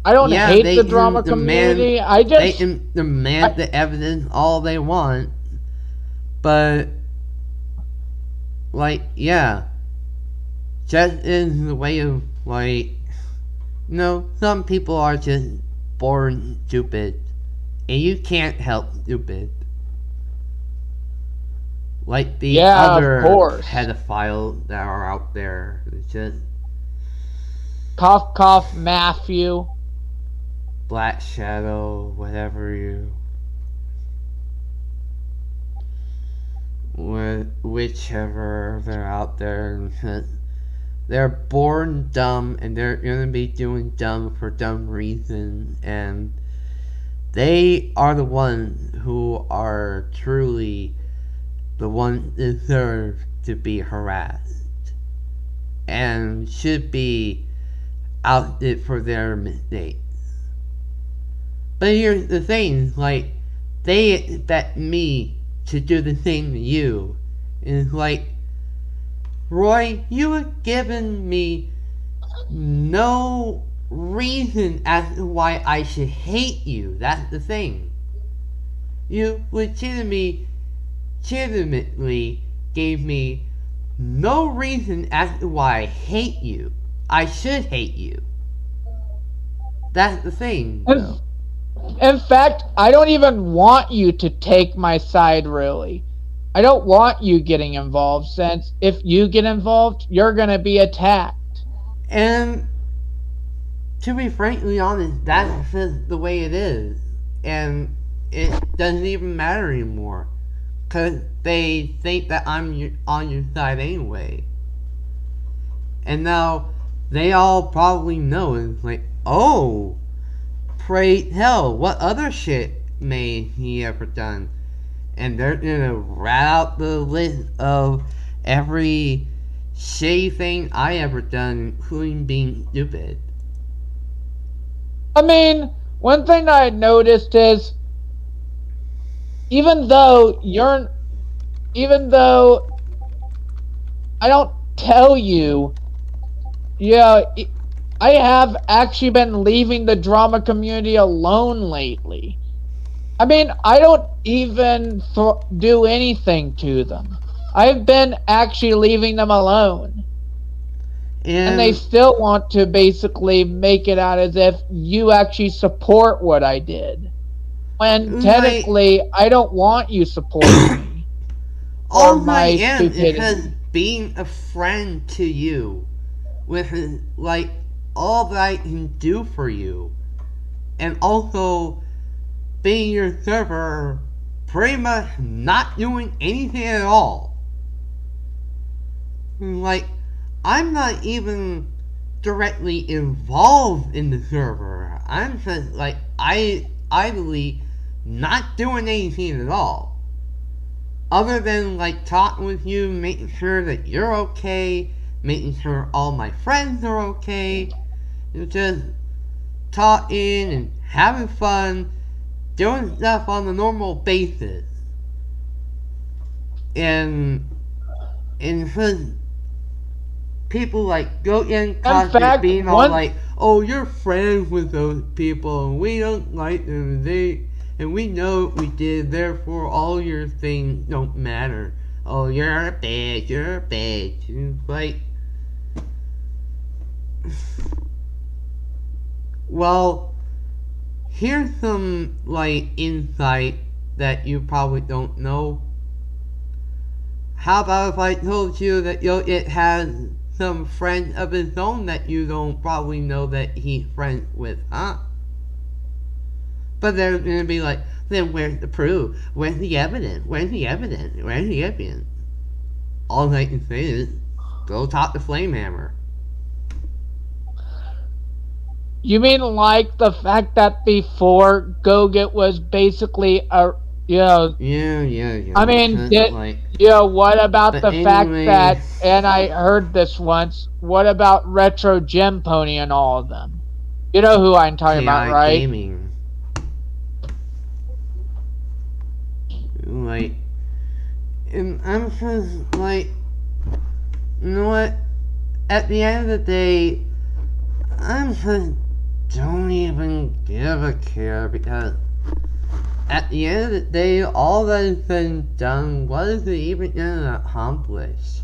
I don't Yeah, hate they the can drama demand community. I they just. can demand the evidence all they want, but like yeah, just in the way of like some people are just born stupid, and you can't help stupid. Like the Yeah, of other course. pedophiles that are out there, it's just Cough, cough, Matthew. Black Shadow, whatever you, whichever they're out there. They're born dumb, and they're gonna be doing dumb for dumb reasons, and they are the ones who are truly the ones deserve to be harassed and should be ousted for their mistakes. But here's the thing, like they expect me to do the same to you. And it's like, Roy, you have given me no reason as to why I should hate you. That's the thing. You legitimately gave me no reason as to why I hate you. I should hate you. That's the thing, though. In fact, I don't even want you to take my side, really. I don't want you getting involved, since if you get involved, you're going to be attacked. And to be frankly honest, that's just the way it is. And it doesn't even matter anymore. Because they think that I'm on your side anyway. And now they all probably know. It's like, oh, pray hell, what other shit may he ever done? And they're gonna rat out the list of every shitty thing I ever done, including being stupid. I mean, one thing I noticed is even though I don't tell you, yeah, I have actually been leaving the drama community alone lately. I mean, I don't even do anything to them. I've been actually leaving them alone. And they And still want to basically make it out as if you actually support what I did. When like, technically, I don't want you supporting me or all I my am is just stupidity. being a friend to you, with like all that I can do for you, and also being your server, pretty much not doing anything at all. Like, I'm not even directly involved in the server. I'm just like idly not doing anything at all. Other than like talking with you, making sure that you're okay, making sure all my friends are okay, just talking and having fun, doing stuff on a normal basis. And just people like go in In constant fact, being all like, oh, you're friends with those people and we don't like them, and we know what we did, therefore all your things don't matter. oh, you're a bitch, you're a bitch. Like, well, here's some, like, insight that you probably don't know. How about if I told you that it has some friends of his own that you don't probably know that he's friends with, huh? But they're gonna be like, then where's the proof? Where's the evidence? Where's the evidence? Where's the evidence? All I can say is, go talk to Flamehammer. You mean like the fact that before Goget was basically a, Yeah. I mean, Like, what about but the fact anyway, that, and I heard this once, what about Retro Gem Pony and all of them? You know who I'm talking about, chaotic right? gaming. Like, and I'm just like, you know what? At the end of the day, I'm just don't even give a care, because at the end of the day, all that has been done, what is it even gonna accomplish?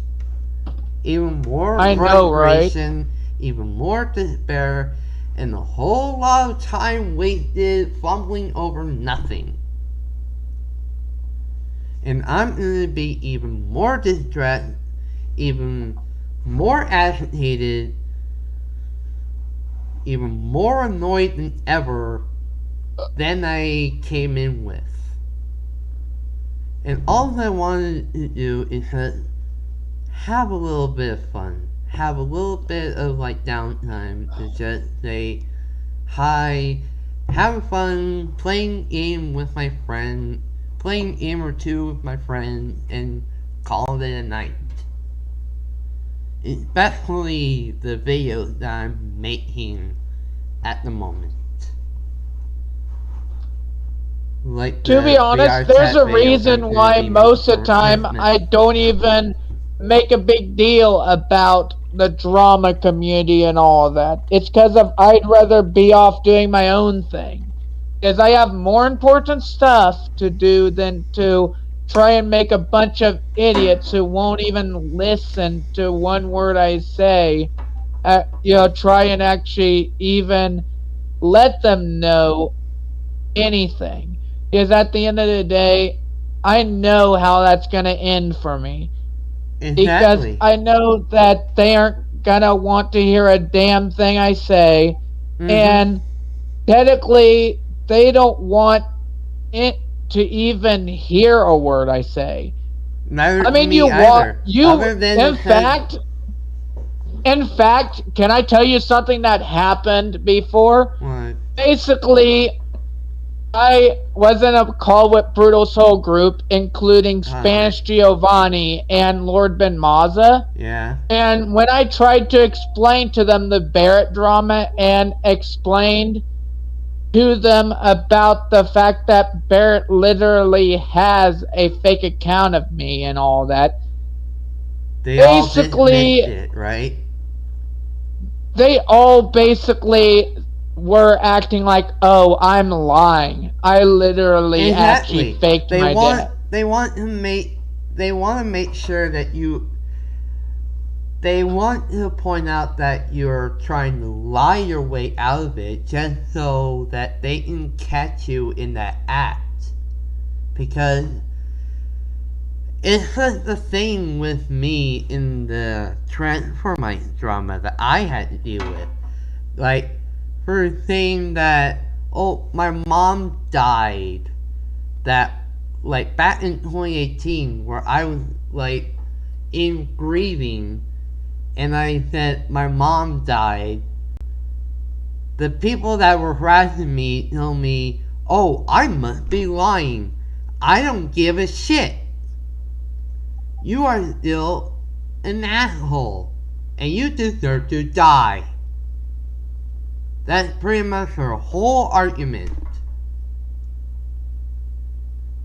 Even more I know, right? frustration, even more despair, and a whole lot of time wasted fumbling over nothing. And I'm gonna be even more distressed, even more agitated, even more annoyed than ever than I came in with. And all I wanted to do is just have a little bit of fun, have a little bit of like downtime to just say hi, having fun, playing a game with my friend, playing a game or two with my friend, and call it a night. Especially the videos that I'm making at the moment. Like To be the honest, VR there's chat a videos I'm reason going to why be making most of the for time Christmas. I don't even make a big deal about the drama community and all of that. It's because of I'd rather be off doing my own thing. Because I have more important stuff to do than to try and make a bunch of idiots who won't even listen to one word I say, try and actually even let them know anything. Because at the end of the day, I know how that's going to end for me. Because Exactly. I know that they aren't going to want to hear a damn thing I say. Mm-hmm. And technically, they don't want it to even hear a word I say. Neither I to mean, me either. you, Other than because in fact, can I tell you something that happened before? what? Basically, I was in a call with Brutal Soul Group, including Uh, Spanish Giovanni and Lord Ben Maza. yeah. And when I tried to explain to them the Barrett drama and explained to them about the fact that Barrett literally has a fake account of me and all that, They all dismissed basically, it, right? they all basically were acting like, oh, I'm lying. I literally actually Exactly. faked They my want death. they want to make they want to make sure that you they want to point out that you're trying to lie your way out of it just so that they can catch you in that act. Because it's just the thing with me in the Transformite drama that I had to deal with. Like, for saying that, oh, my mom died. That, like, back in 2018, where I was, like, in grieving, and I said, my mom died. The people that were harassing me told me, oh, I must be lying. I don't give a shit. You are still an asshole, and you deserve to die. That's pretty much her whole argument.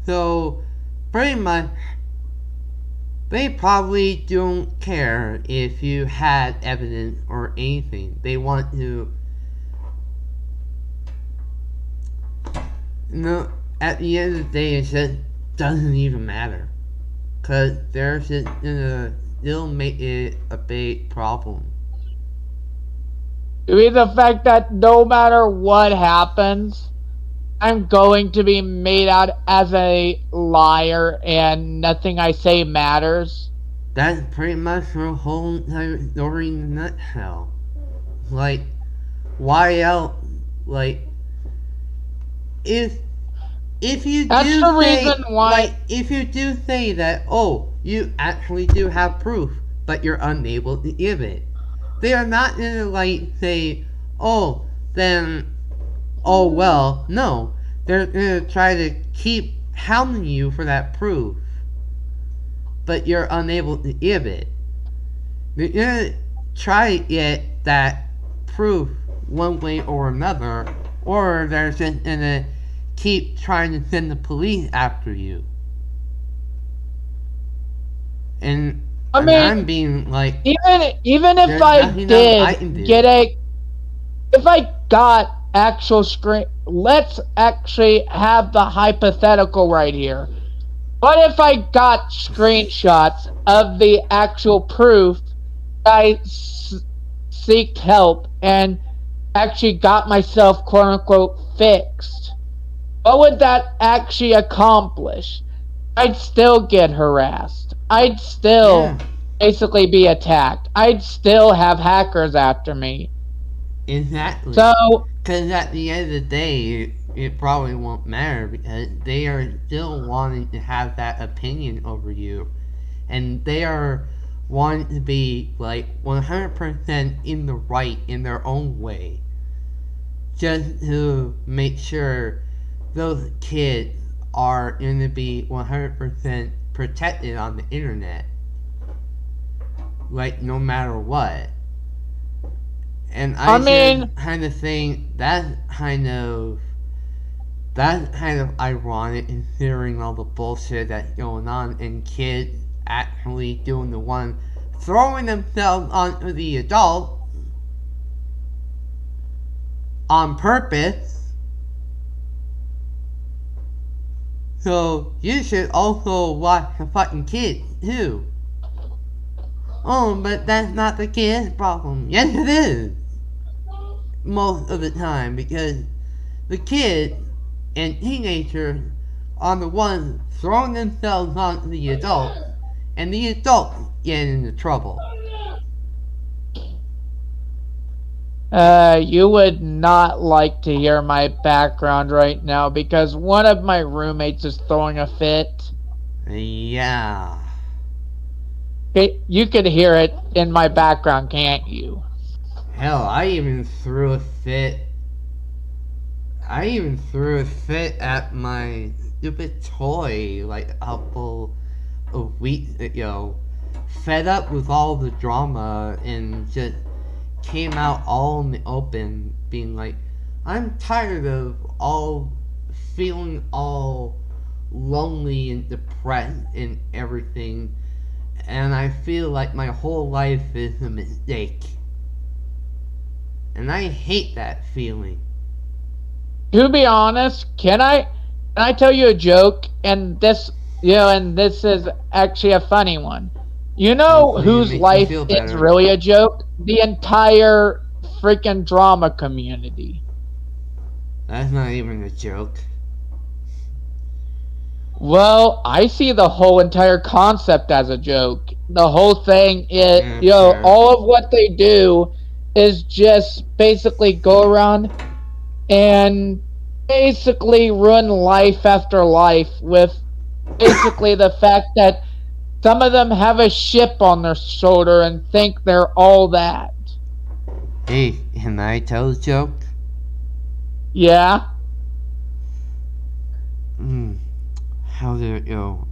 So, pretty much, they probably don't care if you had evidence or anything. They want to, at the end of the day, it just doesn't even matter. Because it'll make it a big problem. To be the fact that no matter what happens, I'm going to be made out as a liar and nothing I say matters. That's pretty much the whole entire story in a nutshell. Like, why else? Like, if you That's do the say, reason why. like, if you do say that, oh, you actually do have proof, but you're unable to give it, they are not gonna like say, oh, then, oh well, no, they're gonna try to keep hounding you for that proof, but you're unable to give it. They're gonna try to get that proof one way or another, or they're just gonna keep trying to send the police after you. And I mean, I'm being like, even if I did get if I got actual screen, let's actually have the hypothetical right here. What if I got screenshots of the actual proof I seeked help and actually got myself quote unquote fixed? What would that actually accomplish? I'd still get harassed. I'd still basically be attacked. I'd still have hackers after me. Exactly. So, because at the end of the day, it probably won't matter because they are still wanting to have that opinion over you, and they are wanting to be like 100% in the right in their own way, just to make sure those kids are going to be 100% protected on the internet, like no matter what. And I mean, kind of think that's kind of ironic considering all the bullshit that's going on and kids actually doing the one throwing themselves onto the adult on purpose. So you should also watch the fucking kids too. Oh, but that's not the kid's problem. Yes, it is. Most of the time, because the kid and teenagers are the ones throwing themselves onto the adult, and the adult get into trouble. You would not like to hear my background right now because one of my roommates is throwing a fit. Yeah. You could hear it in my background, can't you? Hell, I even threw a fit. At my stupid toy like a couple of weeks ago. Fed up with all the drama and just came out all in the open, being like, I'm tired of feeling all lonely and depressed and everything, and I feel like my whole life is a mistake. And I hate that feeling. To be honest, can I tell you a joke? And this is actually a funny one. You know whose life is really a joke? The entire freaking drama community. That's not even a joke. Well, I see the whole entire concept as a joke. The whole thing is, all of what they do is just basically go around and basically ruin life after life with basically the fact that some of them have a chip on their shoulder and think they're all that. Hey, can I tell a joke? Yeah? How did it go?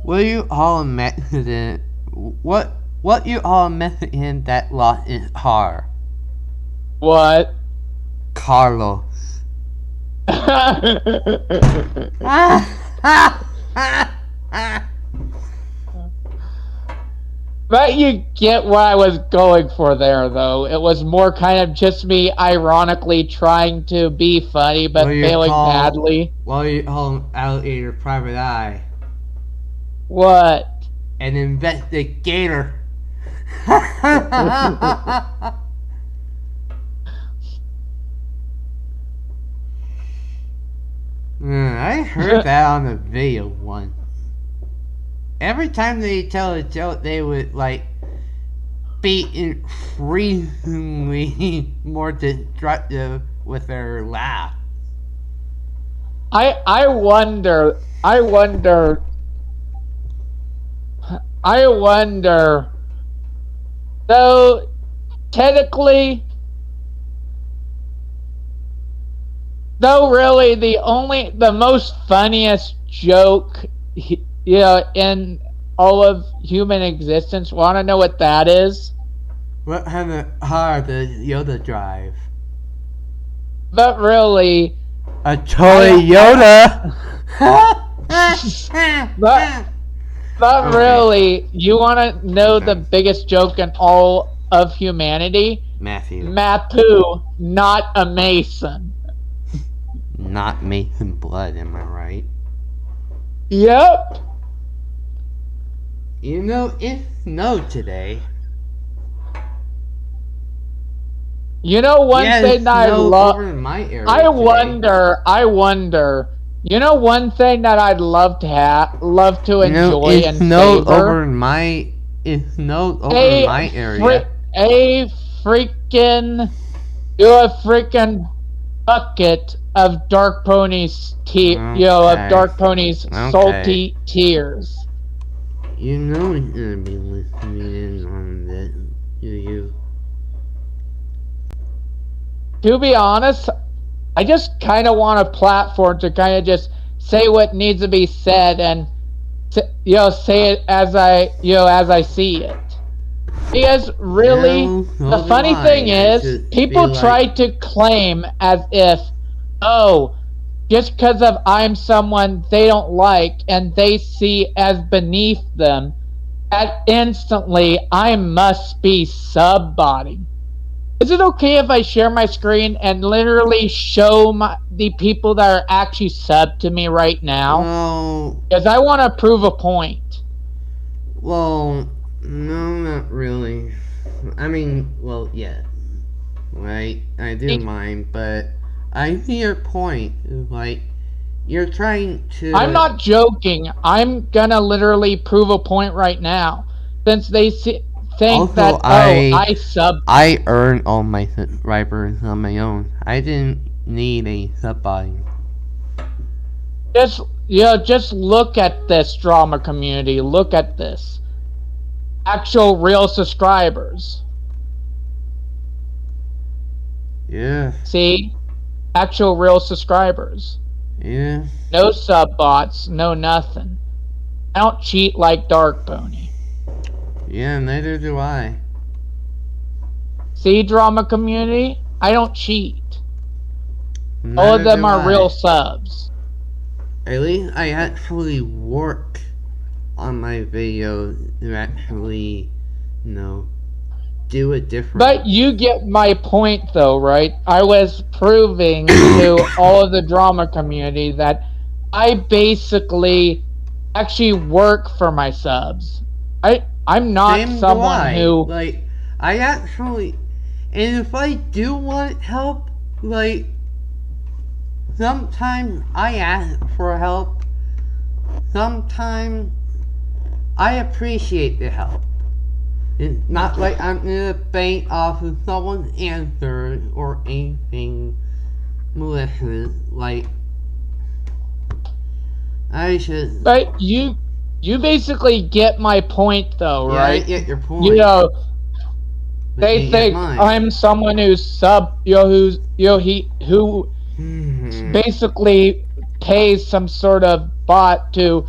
What you all met what you all met in that lost his car? What? Carlos. But you get what I was going for there, though. It was more kind of just me ironically trying to be funny, but failing badly. Well, you call him Alligator Private Eye. What? An investigator. I heard that on the video once. Every time they tell a joke, they would like be increasingly more destructive with their laugh. I wonder. Though technically, though really the most funniest joke, in all of human existence. Want to know what that is? What kind of car does Yoda drive? But really, a Toyota. But really, you want to know the biggest joke in all of humanity? Matthew. Mapu, not a Mason. Not Mason blood, am I right? Yep. You know, it's snow today. You know one thing I love. I wonder. You know one thing that I'd love to enjoy and snowed savor. Over in my area. A freaking bucket of Dark Pony's Dark Pony's salty tears. You know he's gonna be listening in on this, you. To be honest, I just kind of want a platform to kind of just say what needs to be said and say it as I see it. Because really, the funny thing is, people try to claim as if, just because of I'm someone they don't like and they see as beneath them, that instantly I must be sub-botting. Is it okay if I share my screen and literally show the people that are actually subbed to me right now? Well, because I want to prove a point. Well, no, not really. I mean, well, yeah. Right? I do mind, but I see your point. Like, you're trying to... I'm not joking. I'm gonna literally prove a point right now. Since they think also, that, I sub... I earned all my subscribers on my own. I didn't need a sub-buying. Just look at this drama community. Look at this. Actual real subscribers. Yeah. See? Actual real subscribers. Yeah. No sub bots, no nothing. I don't cheat like Dark Pony. Yeah, neither do I. See, drama community? I don't cheat. Neither all of them are real subs. At least I actually work on my videos to actually, do it different. But you get my point though, right? I was proving to all of the drama community that I basically actually work for my subs. I'm not someone who... Like, I actually... And if I do want help, like... Sometimes I ask for help. Sometimes I appreciate the help. It's not like I'm gonna bank off of someone's answer or anything malicious. Like, I should... But you basically get my point though, right? I get your point. They think I'm someone who's who basically pays some sort of bot to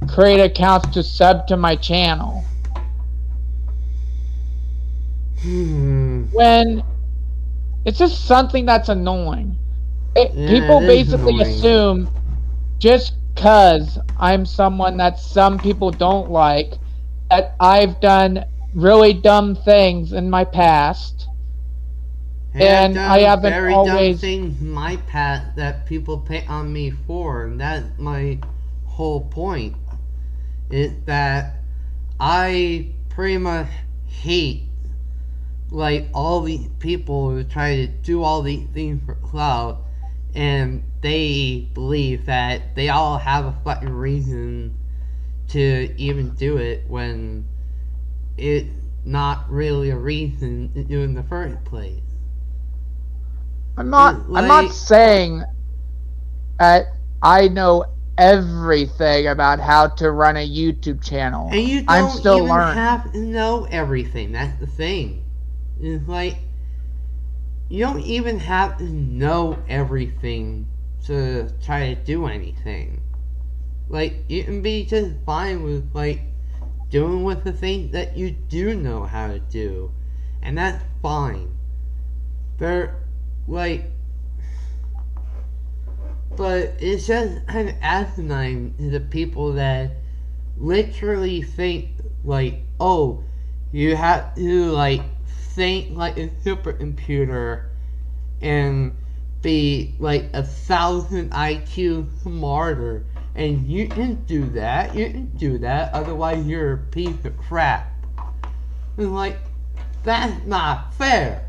create accounts to sub to my channel. When it's just something that's annoying. People basically assume just because I'm someone that some people don't like, that I've done really dumb things in my past. And I haven't very always... dumb things in my past that people pay on me for, and that's my whole point. is that I pretty much hate like all these people who try to do all these things for clout, and they believe that they all have a fucking reason to even do it when it's not really a reason to do in the first place. I'm not saying that I know everything about how to run a YouTube channel. And you I'm don't still even learning. have to know everything. That's the thing. It's like you don't even have to know everything to try to do anything. Like you can be just fine with like doing with the things that you do know how to do, and that's fine. But like, but it's just kind of asinine to the people that literally think like, oh, you have to like think like a supercomputer and be like 1,000 IQ smarter, and you can do that. You can do that. Otherwise, you're a piece of crap. And like, that's not fair.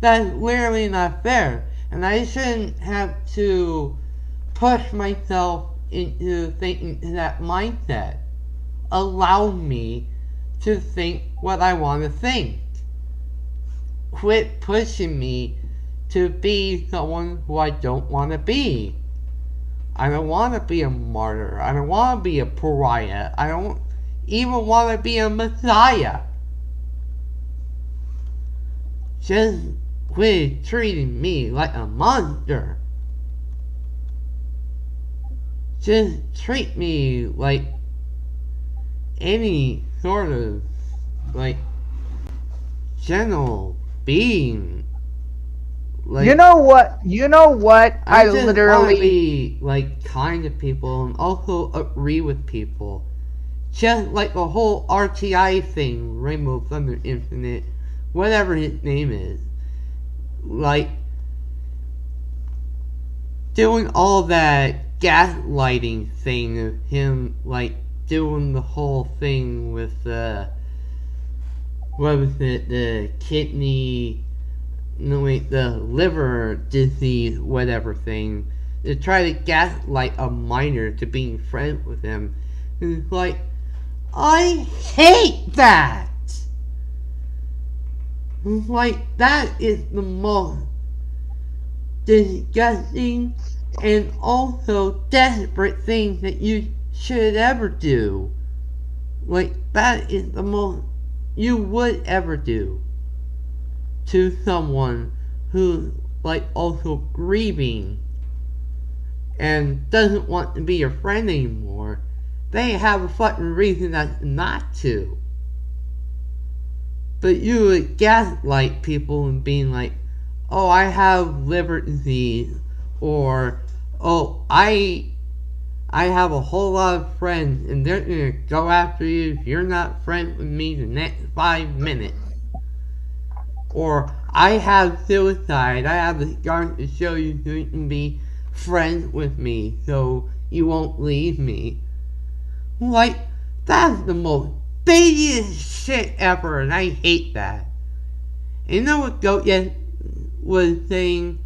That's literally not fair. And I shouldn't have to push myself into thinking that mindset. Allow me to think what I want to think. Quit pushing me to be someone who I don't want to be. I don't want to be a martyr. I don't want to be a pariah. I don't even want to be a messiah. Just quit treating me like a monster. Just treat me like any sort of like gentle being. Like, you know what? I just literally want to be like kind to people and also agree with people. Just like the whole RTI thing, Rainbow Thunder Infinite, whatever his name is. Like doing all that gaslighting thing of him like doing the whole thing with what was it, the kidney, no wait, the liver disease, whatever thing, to try to gaslight a minor to being friends with him. And it's like, I hate that! It's like, that is the most disgusting and also desperate thing that you should ever do. Like, that is the most you would ever do to someone who's like also grieving and doesn't want to be your friend anymore. They have a fucking reason not to. But you would gaslight people and being like, oh, I have liver disease, or oh, I have a whole lot of friends and they're gonna go after you if you're not friends with me the next 5 minutes. Or I have suicide. I have the scars to show you so you can be friends with me so you won't leave me. Like, that's the most babyest shit ever, and I hate that. And you know what Goat was saying?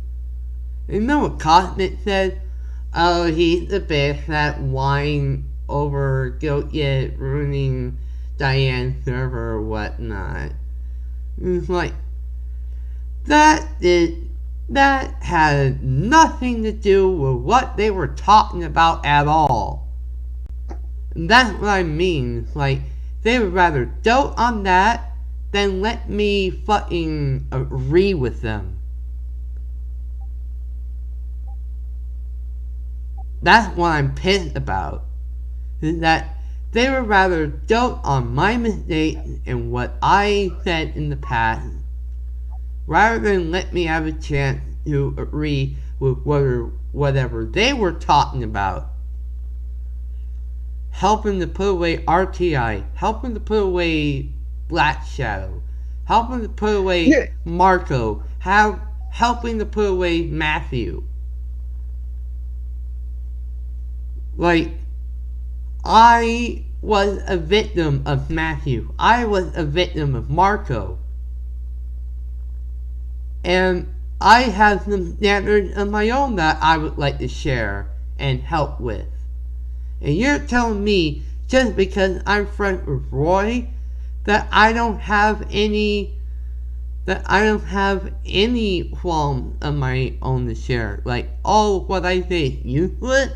You know what Cosmic said? Oh, he's the bitch that whined over Goat ruining Diane's server or whatnot. It's like, that had nothing to do with what they were talking about at all. And that's what I mean. Like, they would rather dote on that than let me fucking agree with them. That's what I'm pissed about. Is that they would rather dote on my mistakes and what I said in the past rather than let me have a chance to agree with whatever they were talking about. Helping to put away RTI, helping to put away Black Shadow, helping to put away Marco, helping to put away Matthew. Like, I was a victim of Matthew. I was a victim of Marco. And I have some standards of my own that I would like to share and help with. And you're telling me just because I'm friends with Roy that I don't have any qualms of my own to share. Like, oh, what I say is useless?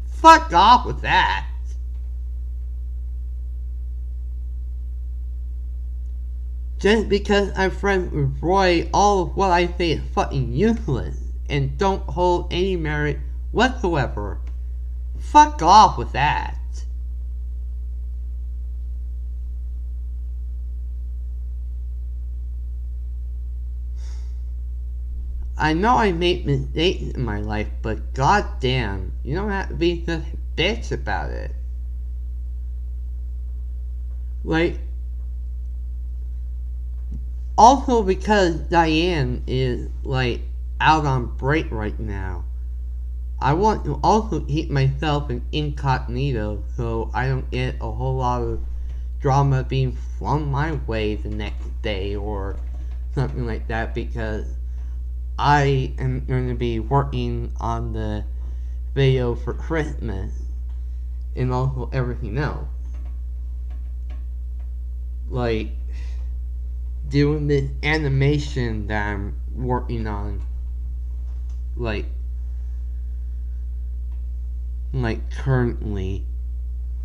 Fuck off with that. Just because I'm friends with Roy, all of what I say is fucking useless and don't hold any merit whatsoever. Fuck off with that. I know I make mistakes in my life, but goddamn, you don't have to be such a bitch about it. Like, also because Diane is, like, out on break right now, I want to also keep myself in incognito so I don't get a whole lot of drama being flung my way the next day or something like that, because I am going to be working on the video for Christmas and also everything else. Like, doing this animation that I'm working on, like currently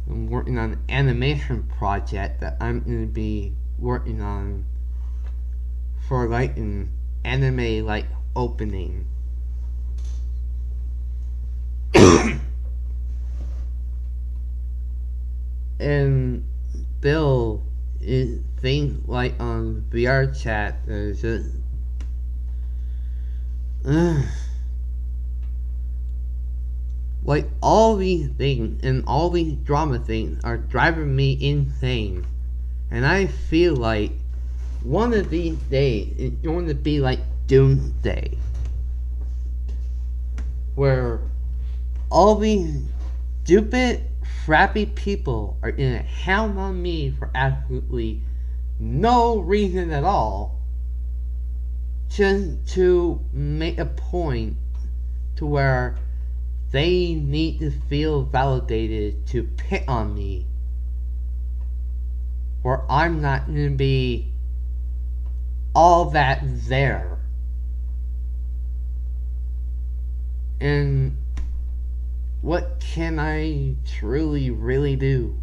I'm working on an animation project that I'm going to be working on for like an anime like opening. And Bill is things like on VR chat is just like all these things and all these drama things are driving me insane. And I feel like one of these days it's going to be like doomsday, where all these stupid, crappy people are gonna hound on me for absolutely no reason at all, just to make a point to where they need to feel validated to pick on me, where I'm not gonna be all that there. And what can I truly really do?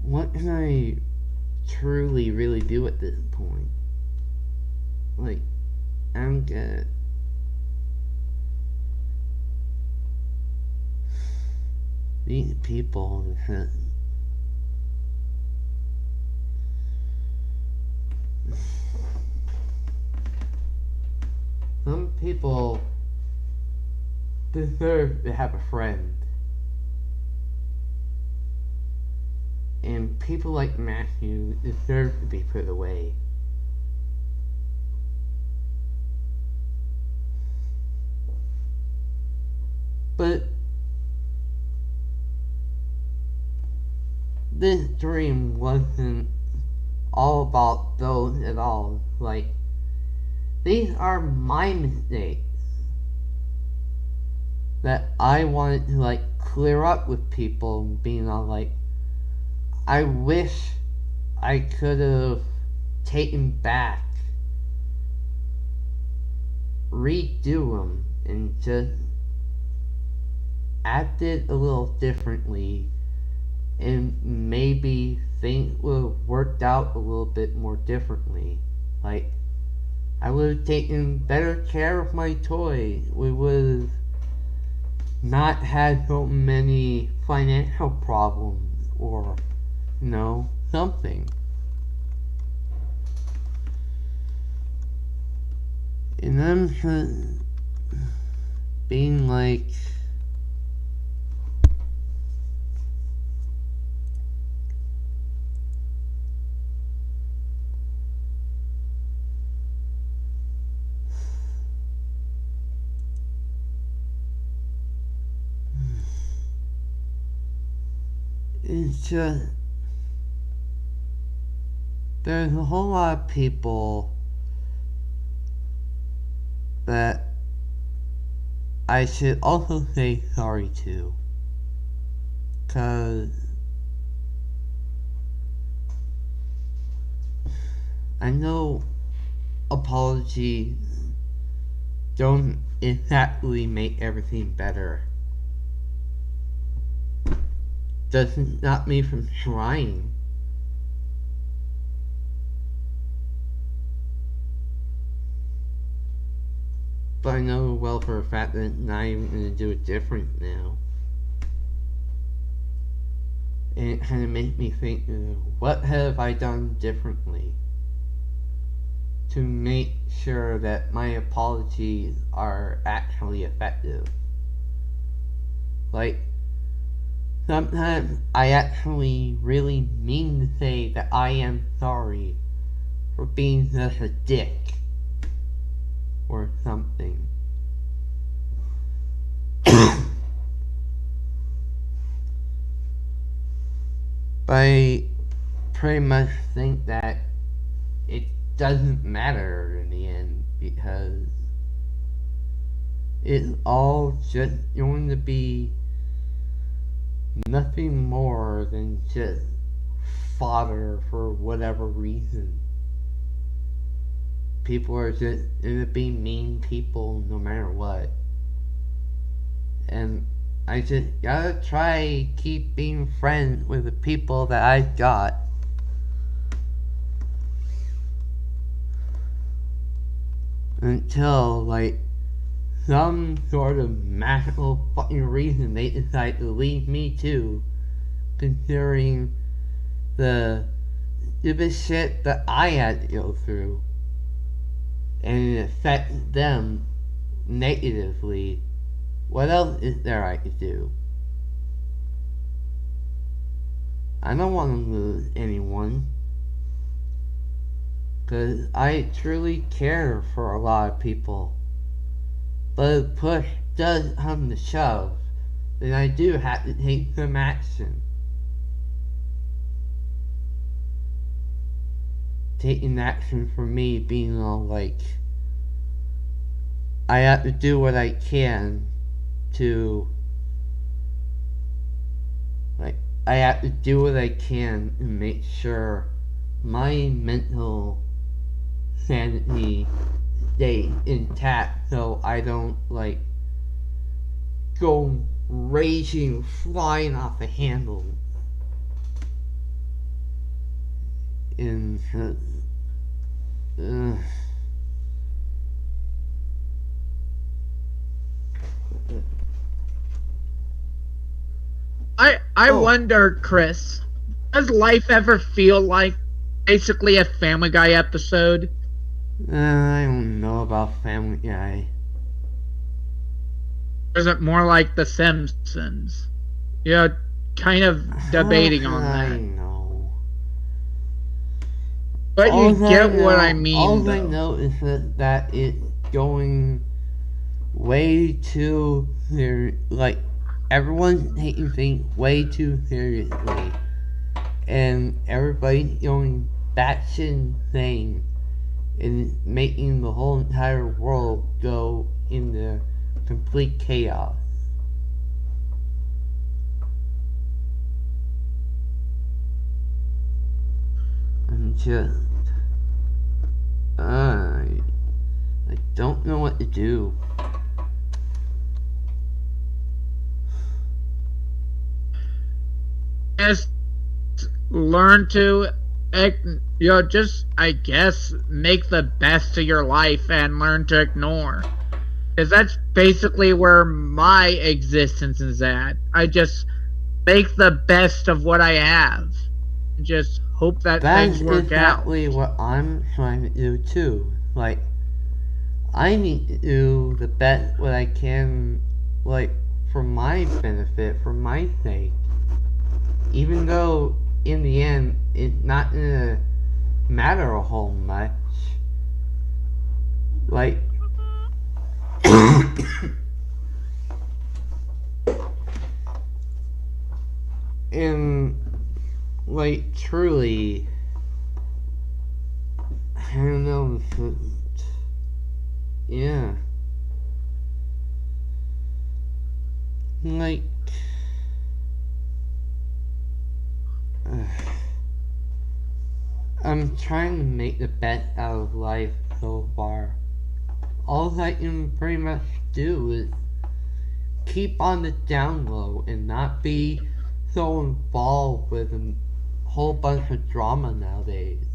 What can I truly really do at this point? Like, I'm good. These people, some people deserve to have a friend. And people like Matthew deserve to be put away. But this dream wasn't all about those at all. Like, these are my mistakes that I wanted to like clear up with people, being all like, I wish I could have taken back, redo them, and just acted a little differently, and maybe things would have worked out a little bit more differently. Like, I would have taken better care of my toy. We would have not had so many financial problems, or, you know, something. And I'm just being like, it's just there's a whole lot of people that I should also say sorry to, cause I know apologies don't exactly make everything better. Doesn't stop me from trying. But I know well for a fact that I'm not even going to do it different now. And it kind of makes me think, what have I done differently to make sure that my apologies are actually effective? Like, sometimes I actually really mean to say that I am sorry for being such a dick or something. But I pretty much think that it doesn't matter in the end because it's all just going to be nothing more than just fodder for whatever reason. People are just gonna be mean people no matter what. And I just gotta try keep being friends with the people that I got. Until, like, some sort of magical fucking reason they decide to leave me too. Considering the stupid shit that I had to go through. And it affects them negatively. What else is there I could do? I don't want to lose anyone. Because I truly care for a lot of people. But if push does come to shove, then I do have to take some action. Taking action for me being all like, I have to do what I can to, like, I have to do what I can to make sure my mental sanity stays intact so I don't, like, go raging, flying off the handle in I wonder, Chris, does life ever feel like basically a Family Guy episode? I don't know about Family Guy. Or is it more like The Simpsons? Yeah, kind of debating on that. I know. But all you get what I mean, all though. I know is that it's going way too like, everyone's taking things way too seriously. And everybody's going batshit insane and making the whole entire world go into complete chaos. I'm just, I don't know what to do. Just learn to, just, I guess, make the best of your life and learn to ignore. Because that's basically where my existence is at. I just make the best of what I have. Just hope that things work out. That's exactly what I'm trying to do too. Like, I need to do the best what I can, like, for my benefit, for my sake. Even though, in the end, it's not gonna matter a whole much. Like, And, like, truly, I don't know if it, yeah. Like, I'm trying to make the best out of life so far. All I can pretty much do is keep on the down low and not be so involved with a whole bunch of drama nowadays.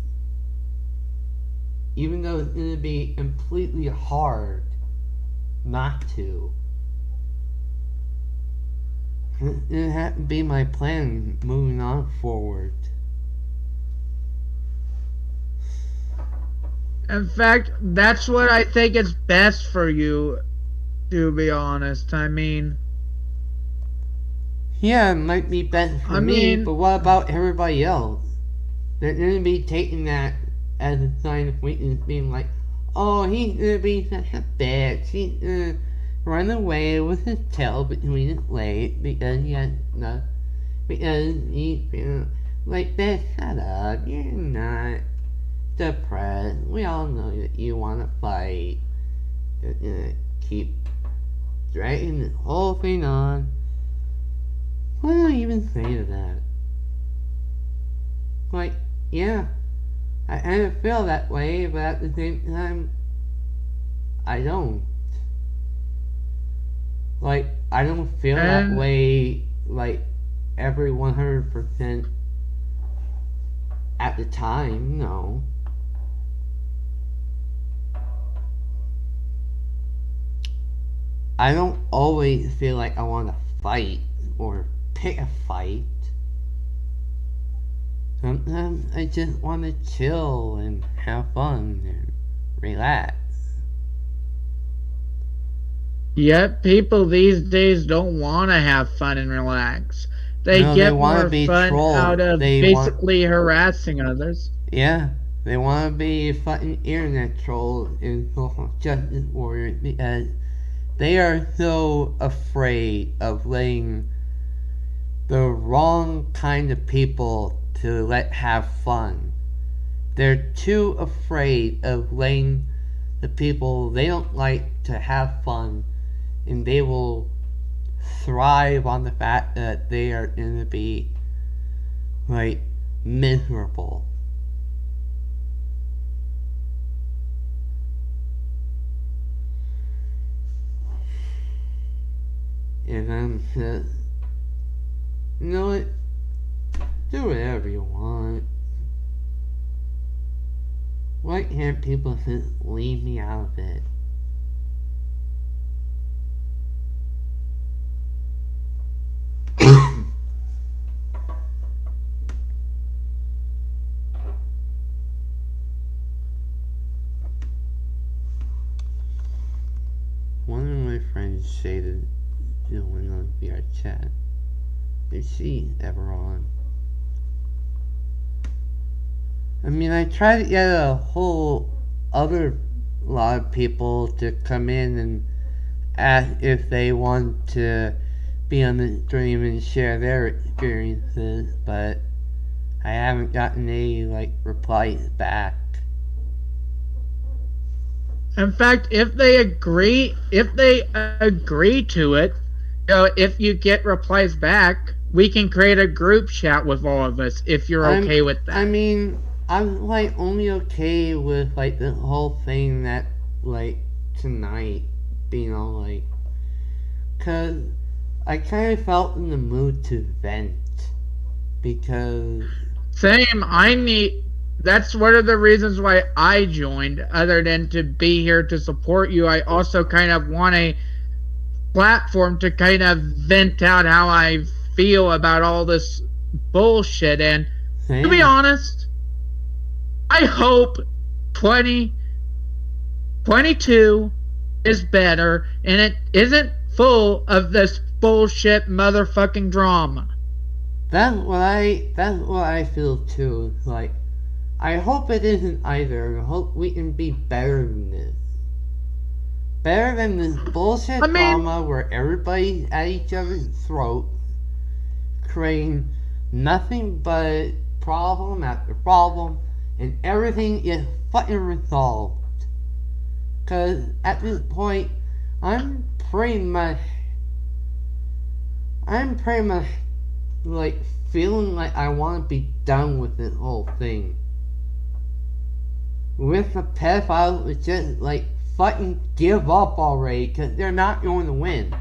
Even though it's going to be completely hard not to. It had to be my plan moving on forward. In fact, that's what I think is best for you, to be honest. I mean... Yeah, it might be best for me, but what about everybody else? They're going to be taking that as a sign of weakness, being like, oh, he's going to be such a bitch. He's going to run away with his tail between his legs because he has no... Because he's like, bitch, shut up. You're not depressed. We all know that you want to fight. You're going to keep dragging this whole thing on. What do I even say to that? Like, yeah, I kind of feel that way, but at the same time, I don't. Like, I don't feel that way, like, every 100% at the time, no. I don't always feel like I want to fight or pick a fight. Sometimes I just want to chill and have fun and relax. Yet people these days don't want to have fun and relax. They get more fun out of basically harassing others. Yeah, they want to be fucking internet trolls and social justice warriors because they are so afraid of letting the wrong kind of people to let have fun. They're too afraid of letting the people they don't like to have fun, and they will thrive on the fact that they are going to be, like, miserable. And I'm just, you know what? Do whatever you want. Why can't people just leave me out of it? One of my friends shaded Dylan on VR chat. Is she ever on? I mean, I tried to get a whole other lot of people to come in and ask if they want to be on the stream and share their experiences, but I haven't gotten any, like, replies back. In fact, if they agree to it, you know, if you get replies back, we can create a group chat with all of us if you're okay with that. I mean, I'm, like, only okay with, like, the whole thing that, like, tonight being all, like, cause I kind of felt in the mood to vent, because... Same, that's one of the reasons why I joined, other than to be here to support you. I also kind of want a platform to kind of vent out how I feel about all this bullshit, and to be honest, I hope 2022 is better and it isn't full of this bullshit motherfucking drama. That's what I feel too. Like, I hope it isn't either. I hope we can be better than this. Better than this bullshit drama where everybody's at each other's throat, creating nothing but problem after problem, and everything is fucking resolved. Cause at this point, I'm pretty much, I'm pretty much like feeling like I want to be done with this whole thing. With the pedophiles, it's just like fucking give up already, cause they're not going to win.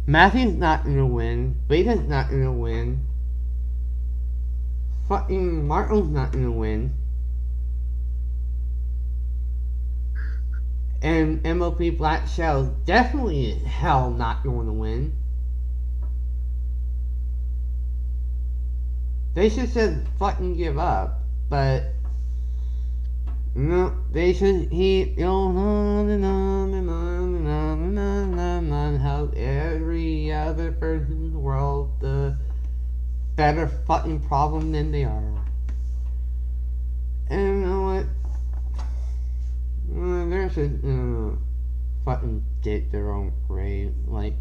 Matthew's not gonna win. Beta's not gonna win. Fucking Martin's not gonna win. And MLP Black Shell's definitely hell not going to win. They should just fucking give up, but no, they should keep going on and on and on and on and on and on how every other person in the world the better fucking problem than they are. And you know what? They should fucking dig their own grave, like.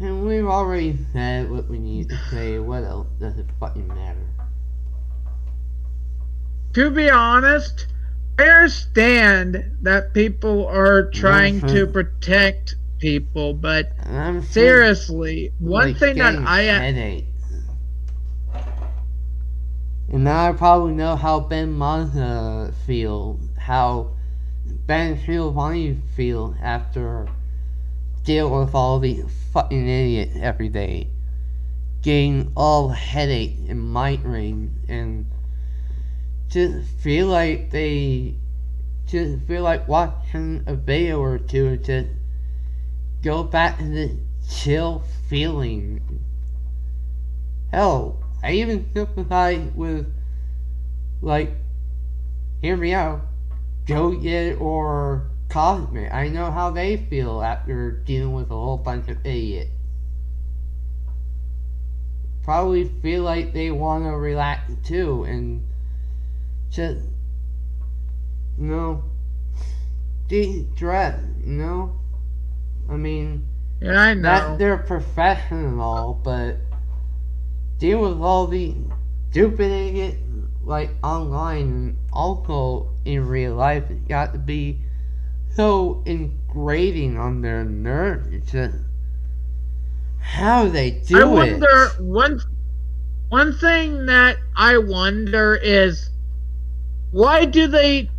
And we've already said what we need to say. What else does it fucking matter? To be honest, I understand that people are trying to protect people, but seriously, one thing that I headache. And now I probably know how Ben Mazza feels, how Ben Giovanni feels after dealing with all these fucking idiots every day, getting all headache and migraine, and just feel like watching a video or two to go back to the chill feeling. Hell, I even sympathize with, like, hear me out, Joe or Cosmic. I know how they feel after dealing with a whole bunch of idiots. Probably feel like they want to relax too and just, de-stress, I mean, yeah, I know that they're professional, but deal with all the stupid idiots like online and also in real life. It got to be so ingrating on their nerves. It's just how they do it. I wonder, one thing that I wonder is, why do they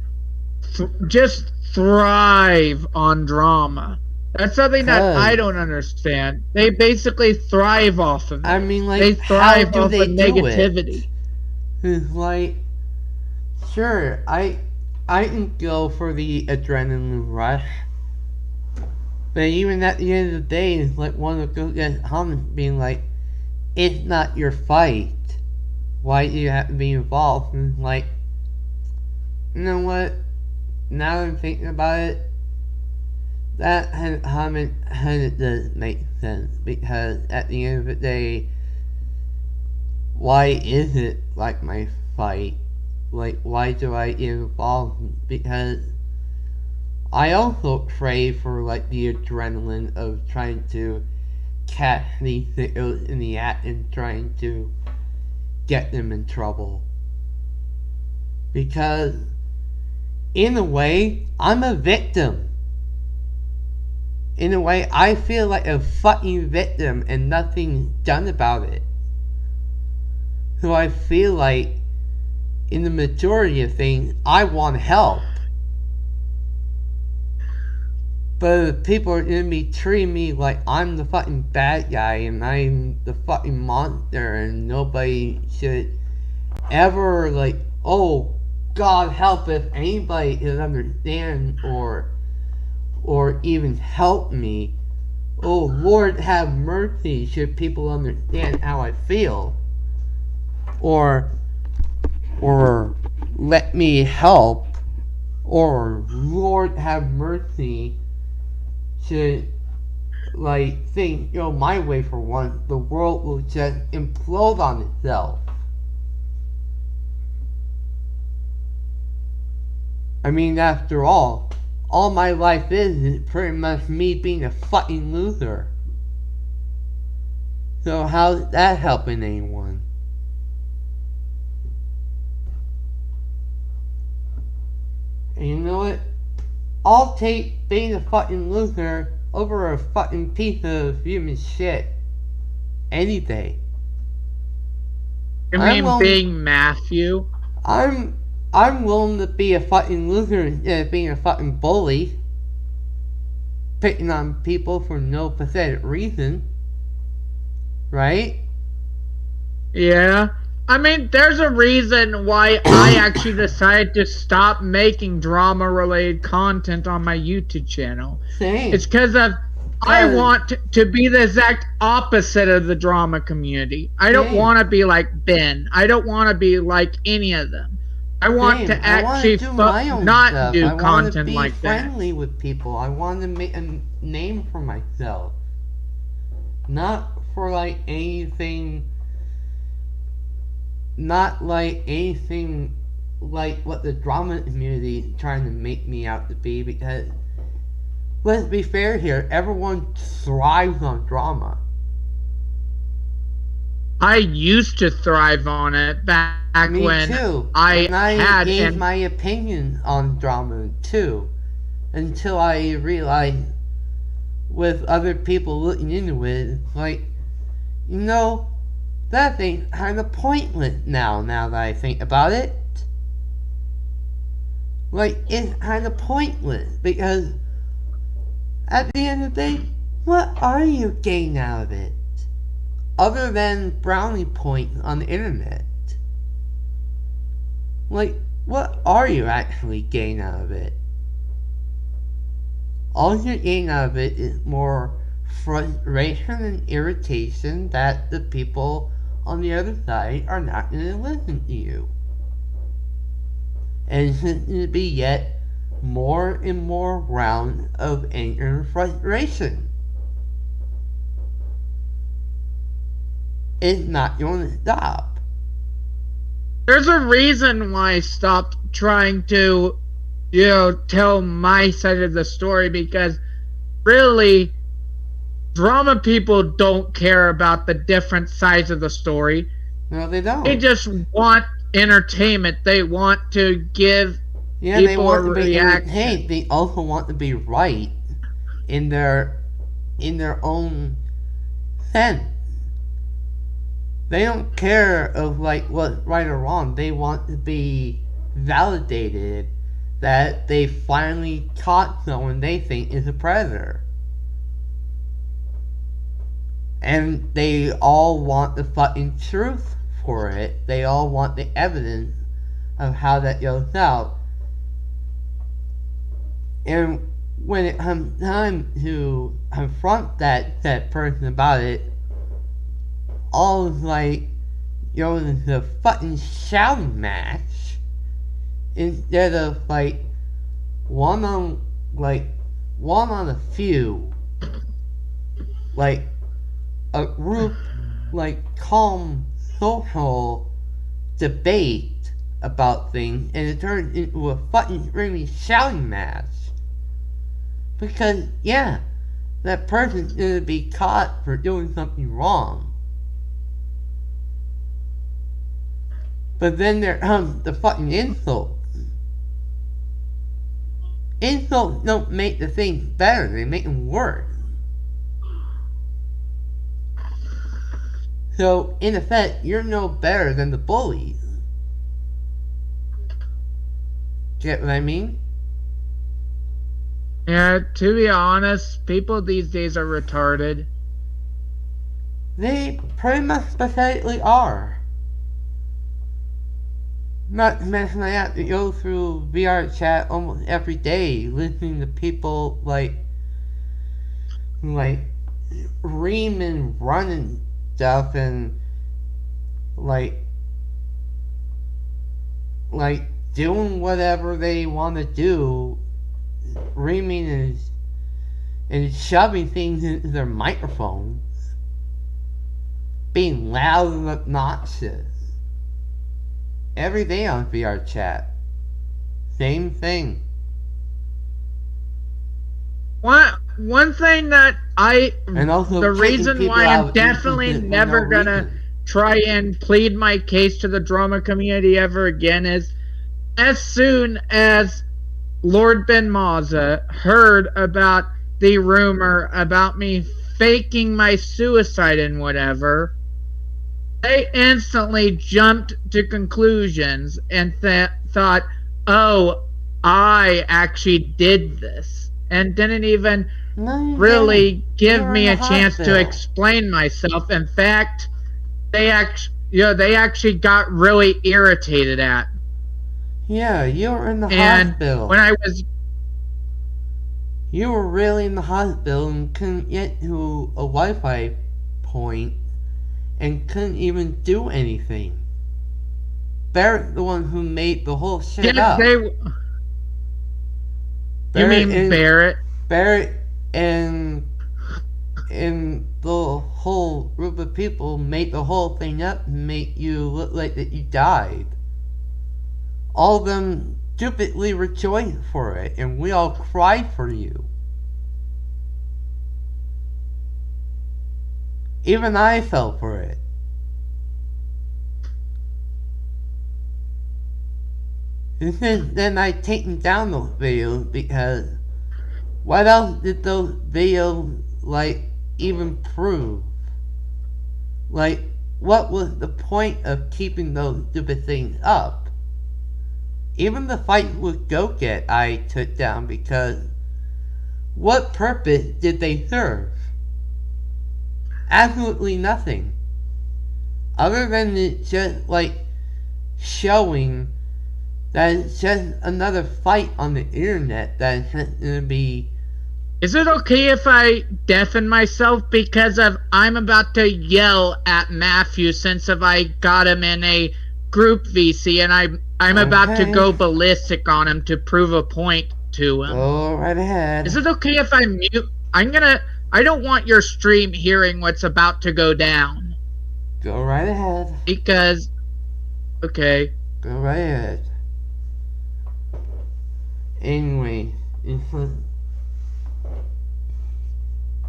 just thrive on drama? That's something that I don't understand. They basically thrive off of it. I mean, like, they thrive off of negativity. Like, sure, I can go for the adrenaline rush, but even at the end of the day, it's like one of the comments being like, "It's not your fight. Why do you have to be involved?" And like, you know what? Now that I'm thinking about it, that comment does make sense, because at the end of the day, why is it like my fight? Like, why do I get involved? Because I also crave for, like, the adrenaline of trying to catch these sickos in the act and trying to get them in trouble. Because, in a way, I'm a victim. In a way, I feel like a fucking victim and nothing's done about it. So I feel like, in the majority of things, I want help. But people are gonna be treating me like I'm the fucking bad guy and I'm the fucking monster and nobody should ever, like, oh, God help if anybody can understand or even help me. Oh, Lord have mercy, should people understand how I feel. Or let me help, or Lord have mercy, should, like, think, my way for once, the world will just implode on itself. I mean, after all, all my life is pretty much me being a fucking loser. So how's that helping anyone? And you know what? I'll take being a fucking loser over a fucking piece of human shit any day. You mean being Matthew? I'm willing to be a fucking loser instead of being a fucking bully. Picking on people for no pathetic reason. Right? Yeah. I mean, there's a reason why I actually decided to stop making drama-related content on my YouTube channel. Same. It's because I want to be the exact opposite of the drama community. I don't want to be like Ben. I don't want to be like any of them. I want to actually not do content like that. I want to be friendly with people. I want to make a name for myself. Not for like anything. Not like anything like what the drama community is trying to make me out to be, because let's be fair here, everyone thrives on drama. I used to thrive on it back when too. I gave my opinion on drama too, until I realized with other people looking into it, like, you know, that thing's kind of pointless now that I think about it. Like, it's kind of pointless, because at the end of the day, what are you getting out of it? Other than brownie points on the internet. Like, what are you actually getting out of it? All you're getting out of it is more frustration and irritation that the people on the other side are not going to listen to you. And it's going to be yet more and more rounds of anger and frustration. It's not going to stop. There's a reason why I stopped trying to, tell my side of the story, because really, drama people don't care about the different sides of the story. No, they don't. They just want entertainment. They want to give people a reaction. Hey, they also want to be right in their own sense. They don't care of like what's right or wrong. They want to be validated that they finally caught someone they think is a predator. And they all want the fucking truth for it. They all want the evidence of how that goes out. And when it comes time to confront that person about it, all is like, it's a fucking shouting match instead of like one on a few, like a group, like calm social debate about things, and it turns into a fucking screaming shouting match. Because that person's gonna be caught for doing something wrong. But then there comes the fucking insult. Insults don't make the things better, they make them worse. So, in effect, you're no better than the bullies. Get what I mean? Yeah, to be honest, people these days are retarded. They pretty much pathetically are. Not to mention I have to go through VR chat almost every day, listening to people like ream and run and stuff, and like doing whatever they want to do, reaming and shoving things into their microphones, being loud and obnoxious. Every day on VR chat. Same thing. one thing that And also the kicking reason people why I'm out of definitely instances for no never gonna reason. try and plead my case to the drama community ever again is as soon as Lord Ben Maza heard about the rumor about me faking my suicide and whatever, they instantly jumped to conclusions and thought, oh, I actually did this, and didn't even No, you didn't. really You give were in me the a chance to hospital. explain myself. In fact, they actually got really irritated at. Yeah, you were in the And when hospital. I was You were really in the hospital and couldn't get to a Wi-Fi point and couldn't even do anything. Barrett's the one who made the whole shit did they up. you Barrett mean and Barrett? Barrett and the whole group of people made the whole thing up and make you look like that you died. All of them stupidly rejoiced for it, and we all cried for you. Even I fell for it. And then I taken down those videos because what else did those videos like even prove? Like, what was the point of keeping those stupid things up? Even the fight with Goket I took down because what purpose did they serve? Absolutely nothing. Other than it just like showing that it's just another fight on the internet that is just gonna be. Is it okay if I deafen myself because of I'm about to yell at Matthew since if I got him in a group VC and I'm about to Okay, go ballistic on him to prove a point to him. go right Is ahead. it okay if I mute? I don't want your stream hearing what's about to go down Go right ahead. because okay. Go right ahead. Anyway,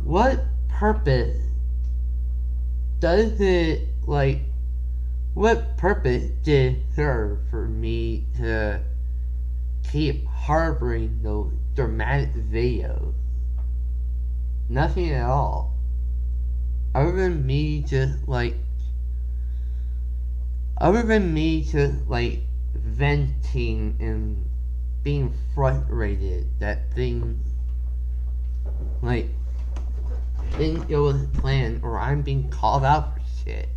what purpose does it like? What purpose did it serve for me to keep harboring those dramatic videos? Nothing at all. Other than me just like, other than me just like venting and being frustrated that things like didn't go as planned or I'm being called out for shit.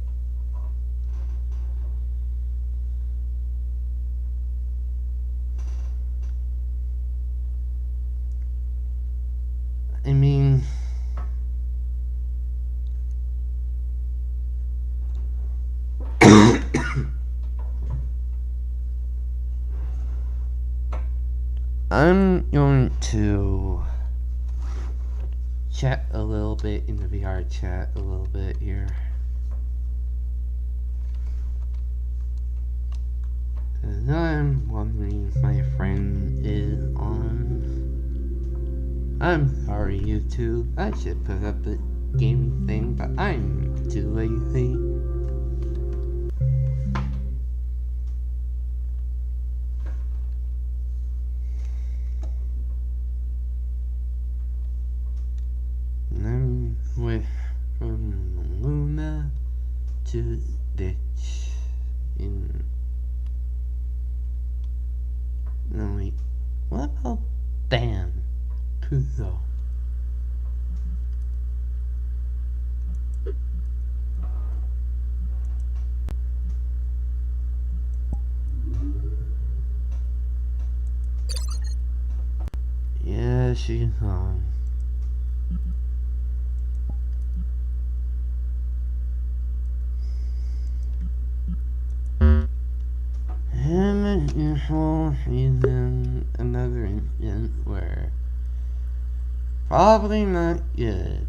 I mean, I'm going to chat a little bit in the VR chat a little bit here. Cause I'm wondering if my friend is on. I'm sorry, YouTube. I should put up the gaming thing, but I'm too lazy. And I'm with from Luna to Ditch in. No, wait. What about Dan Kuzo? Yeah, she's on. And your whole season, another instance where probably not good.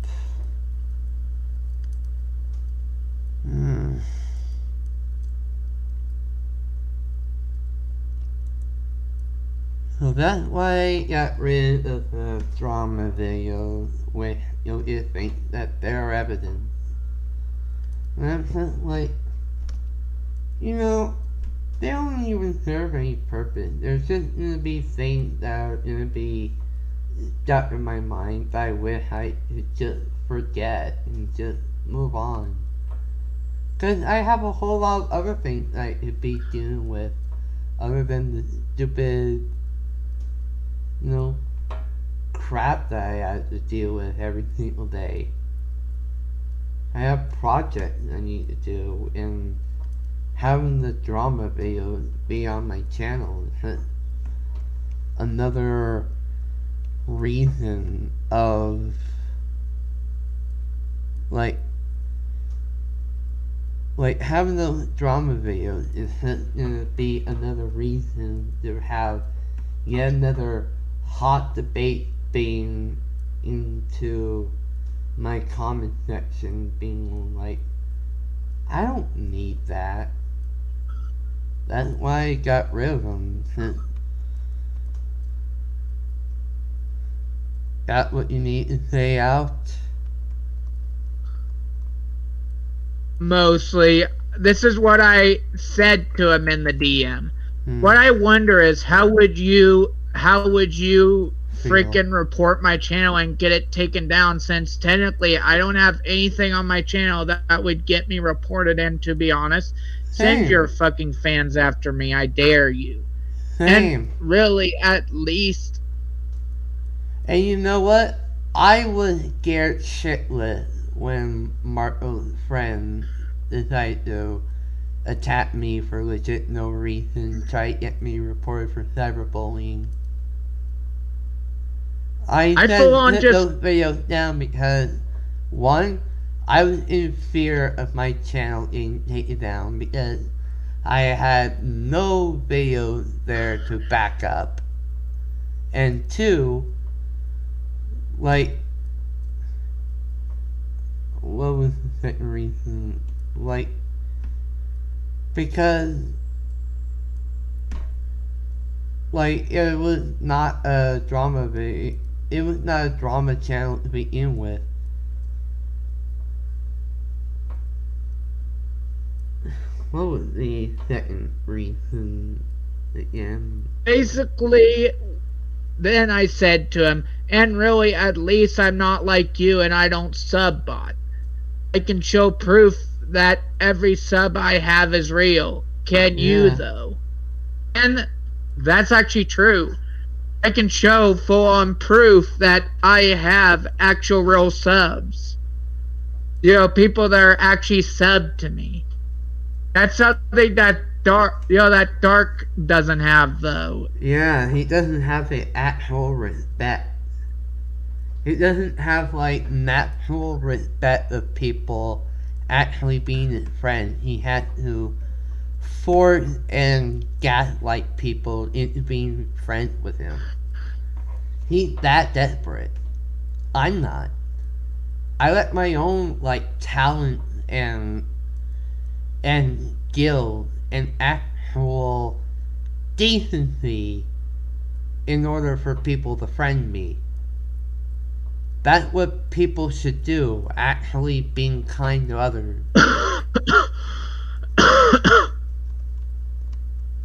So Well, that's why I got rid of the drama videos where you think that they're evidence. And I'm just like, they don't even serve any purpose. There's just gonna be things that are gonna be stuck in my mind that I wish I could just forget and just move on. Because I have a whole lot of other things I could be dealing with other than the stupid, crap that I have to deal with every single day. I have projects I need to do, and having the drama videos be on my channel is another reason of like having those drama videos is gonna be another reason to have yet another hot debate being into my comment section, being like, I don't need that. That's why I got rid of them. Got what you need to say out? Mostly, this is what I said to him in the DM. What I wonder is how would you freaking report my channel and get it taken down, since technically I don't have anything on my channel that would get me reported in, to be honest. Send your fucking fans after me, I dare you. And really, at least. And you know what? I was scared shitless when Marco's friend decided to attack me for legit no reason, try to get me reported for cyberbullying. I took those videos down because, one, I was in fear of my channel getting taken down because I had no videos there to back up. And two, what was the second reason? Because it was not a drama video. It was not a drama channel to begin with. What was the second reason again? Basically, then I said to him, and really, at least I'm not like you and I don't sub bot. I can show proof that every sub I have is real. Can you, though? And that's actually true. I can show full-on proof that I have actual real subs. People that are actually subbed to me. That's something that Dark doesn't have, though. Yeah, he doesn't have the actual respect. He doesn't have, natural respect of people actually being his friend. He had to force and gaslight people into being friends with him. He's that desperate. I'm not. I let my own, talent and skill and actual decency in order for people to friend me. That's what people should do, actually being kind to others.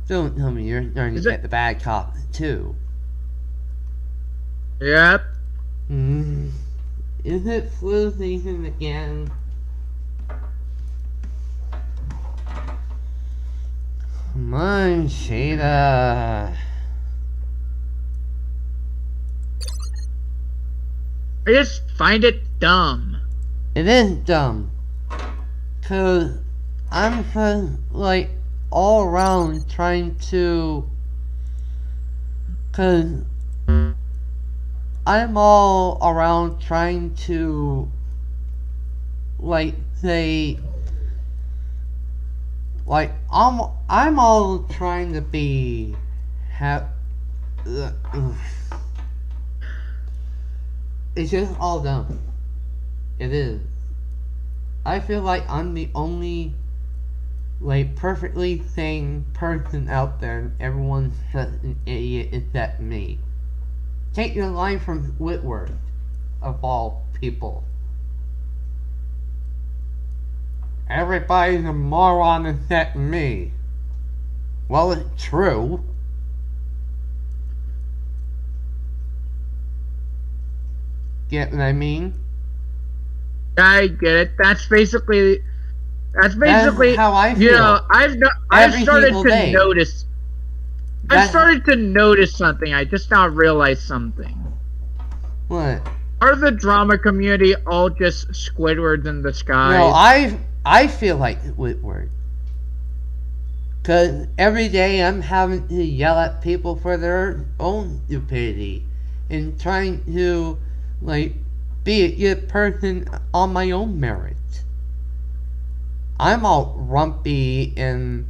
Don't tell me you're starting to get the bad cop, too. Yep. Is it flu season again? Come on, Shada. I just find it dumb. It is dumb. 'Cause I'm just, all around trying to... 'Cause I'm all around trying to, say... I'm all trying to be... It's just all dumb. It is. I feel like I'm the only like perfectly sane person out there, and everyone's just an idiot except me. Take your line from Whitworth, of all people. Everybody's a moron except me. Well, it's true. Get what I mean? I get it. That's That's basically how I you know, feel. I've Every started single to day. notice I've That started to notice something. I just now realized something. what? Are the drama community all just Squidwards in No, disguise? I feel like Whitworth. Cause every day I'm having to yell at people for their own stupidity, and trying to like be a good person on my own merit. I'm all rumpy and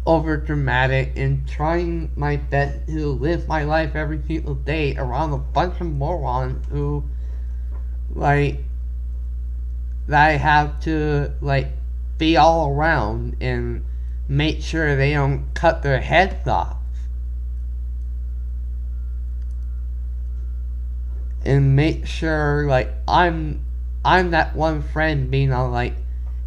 over dramatic and trying my best to live my life every single day around a bunch of morons who like that I have to like be all around and make sure they don't cut their heads off. And make sure like I'm that one friend being all like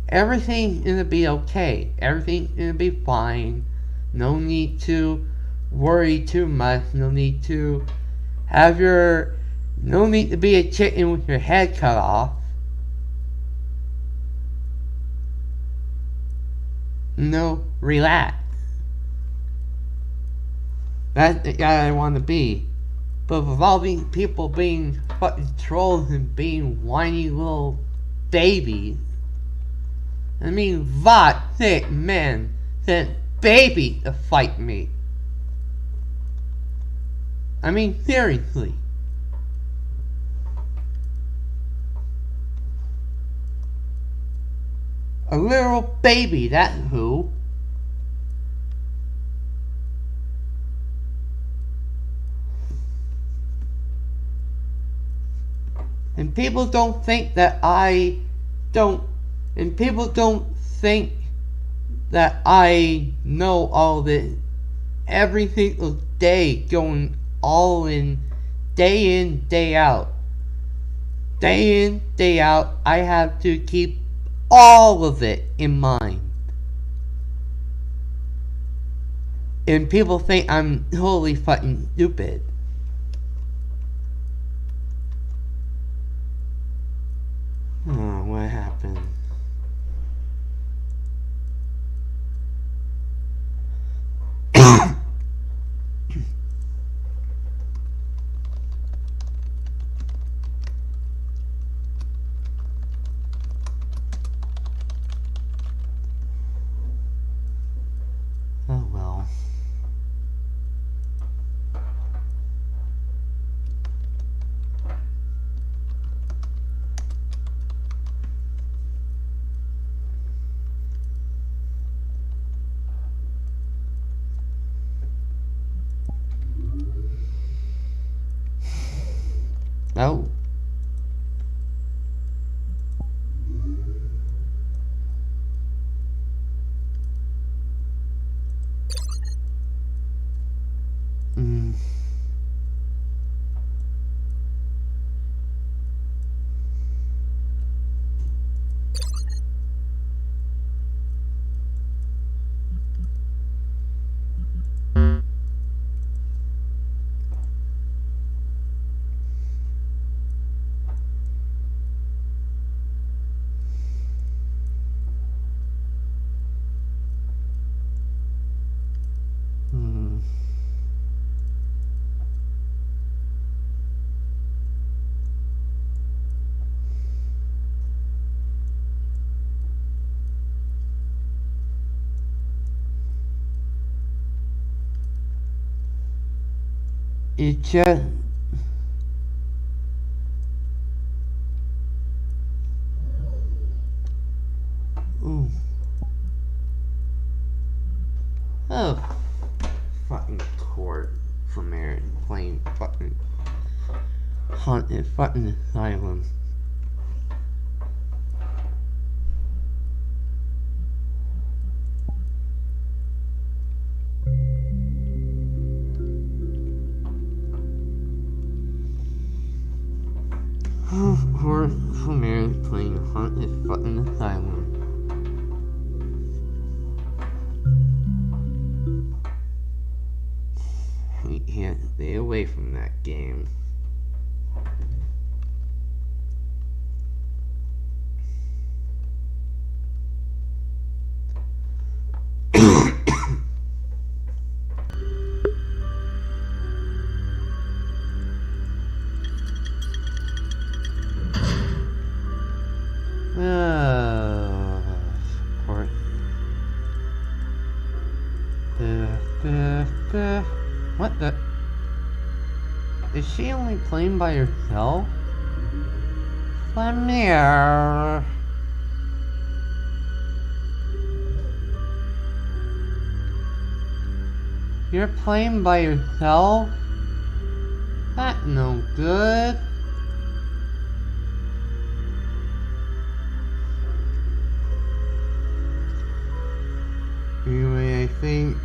everything's gonna be okay. Everything's gonna be fine. No need to worry too much. Have your no need to be a chicken with your head cut off. No, relax. That's the guy I want to be. But with all these people being fucking trolls and being whiny little babies, I mean, what sick man sent baby to fight me? I mean, seriously. A little baby, that's who. And people don't think that I don't, and people don't think that I know all this every single day, going all in, day out. Day in, day out, I have to keep all of it in mind. And people think I'm totally fucking stupid. Oh, what happened? Oh well. Oh. Mm. Mm. It just. Ooh. Oh. Fucking court from there playing fucking haunted fucking asylum. Poor Homer's playing Haunted fucking Asylum. We can't stay away from that game. Support. What the? Is she only playing by herself? Lemire. You're playing by yourself? That's no good. Anyway, I think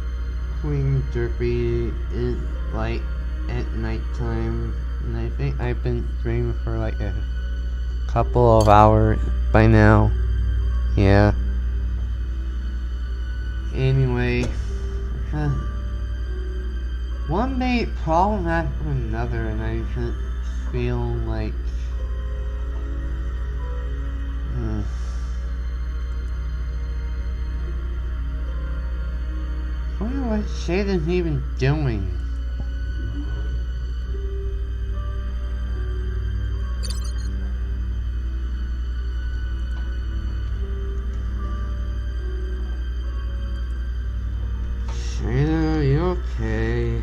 Queen Derpy is like at nighttime, and I think I've been streaming for like a couple of hours by now. Yeah. Anyway, one made problem after another, and I just feel like I wonder what Shaden's even doing. Shaden, are you okay?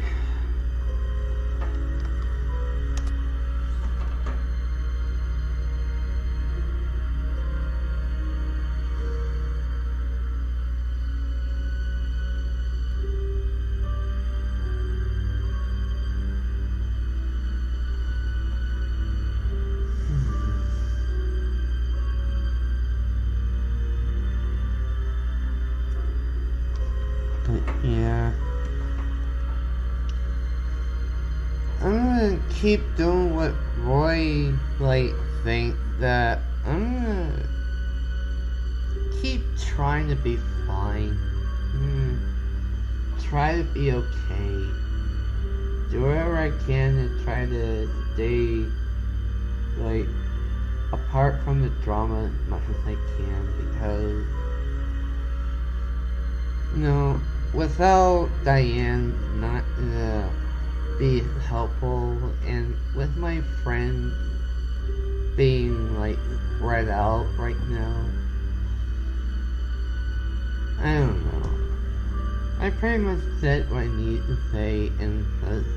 Yeah. I'm gonna keep doing what Roy, thinks that I'm gonna keep trying to be fine. Try to be okay. Do whatever I can to try to stay, apart from the drama as much as I can, because without Diane not gonna be helpful, and with my friend being spread out right now, I don't know. I pretty much said what I need to say, and just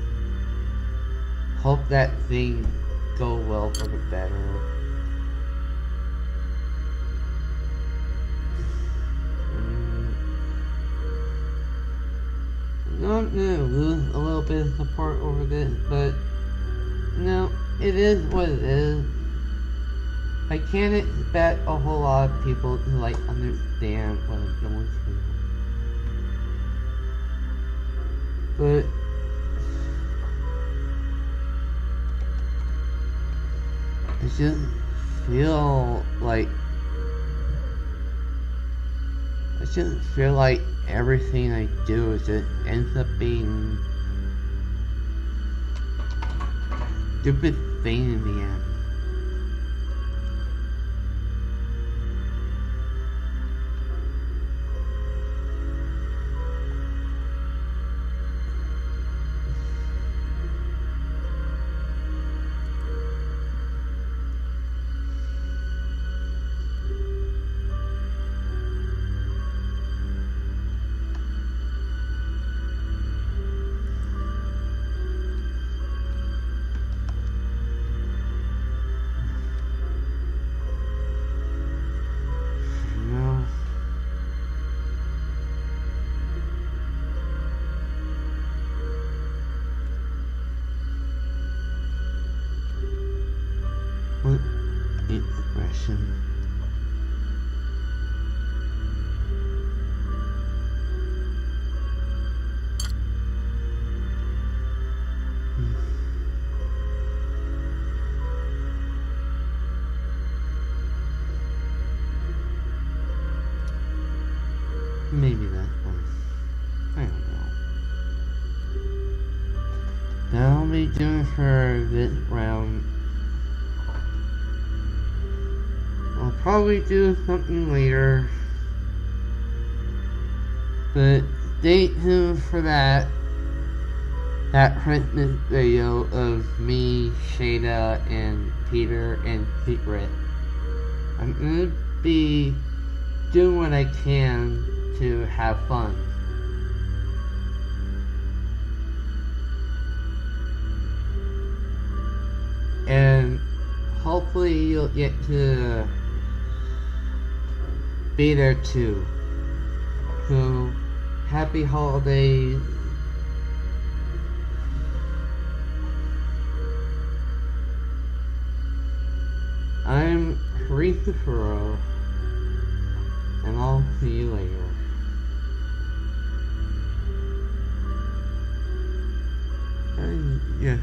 hope that things go well for the better. I'm gonna lose a little bit of support over this, but it is what it is. I can't expect a whole lot of people to understand what I'm going through. But I just feel like everything I do just ends up being a stupid thing in the end. What expression? Maybe that one. I don't know. That'll be doing for this round. I'll probably do something later. But stay tuned for that Christmas video of me, Shada, and Peter, and Secret. I'm gonna be doing what I can to have fun. And hopefully you'll get to be there too. So, happy holidays. I'm Kurisu, and I'll see you later. Yeah.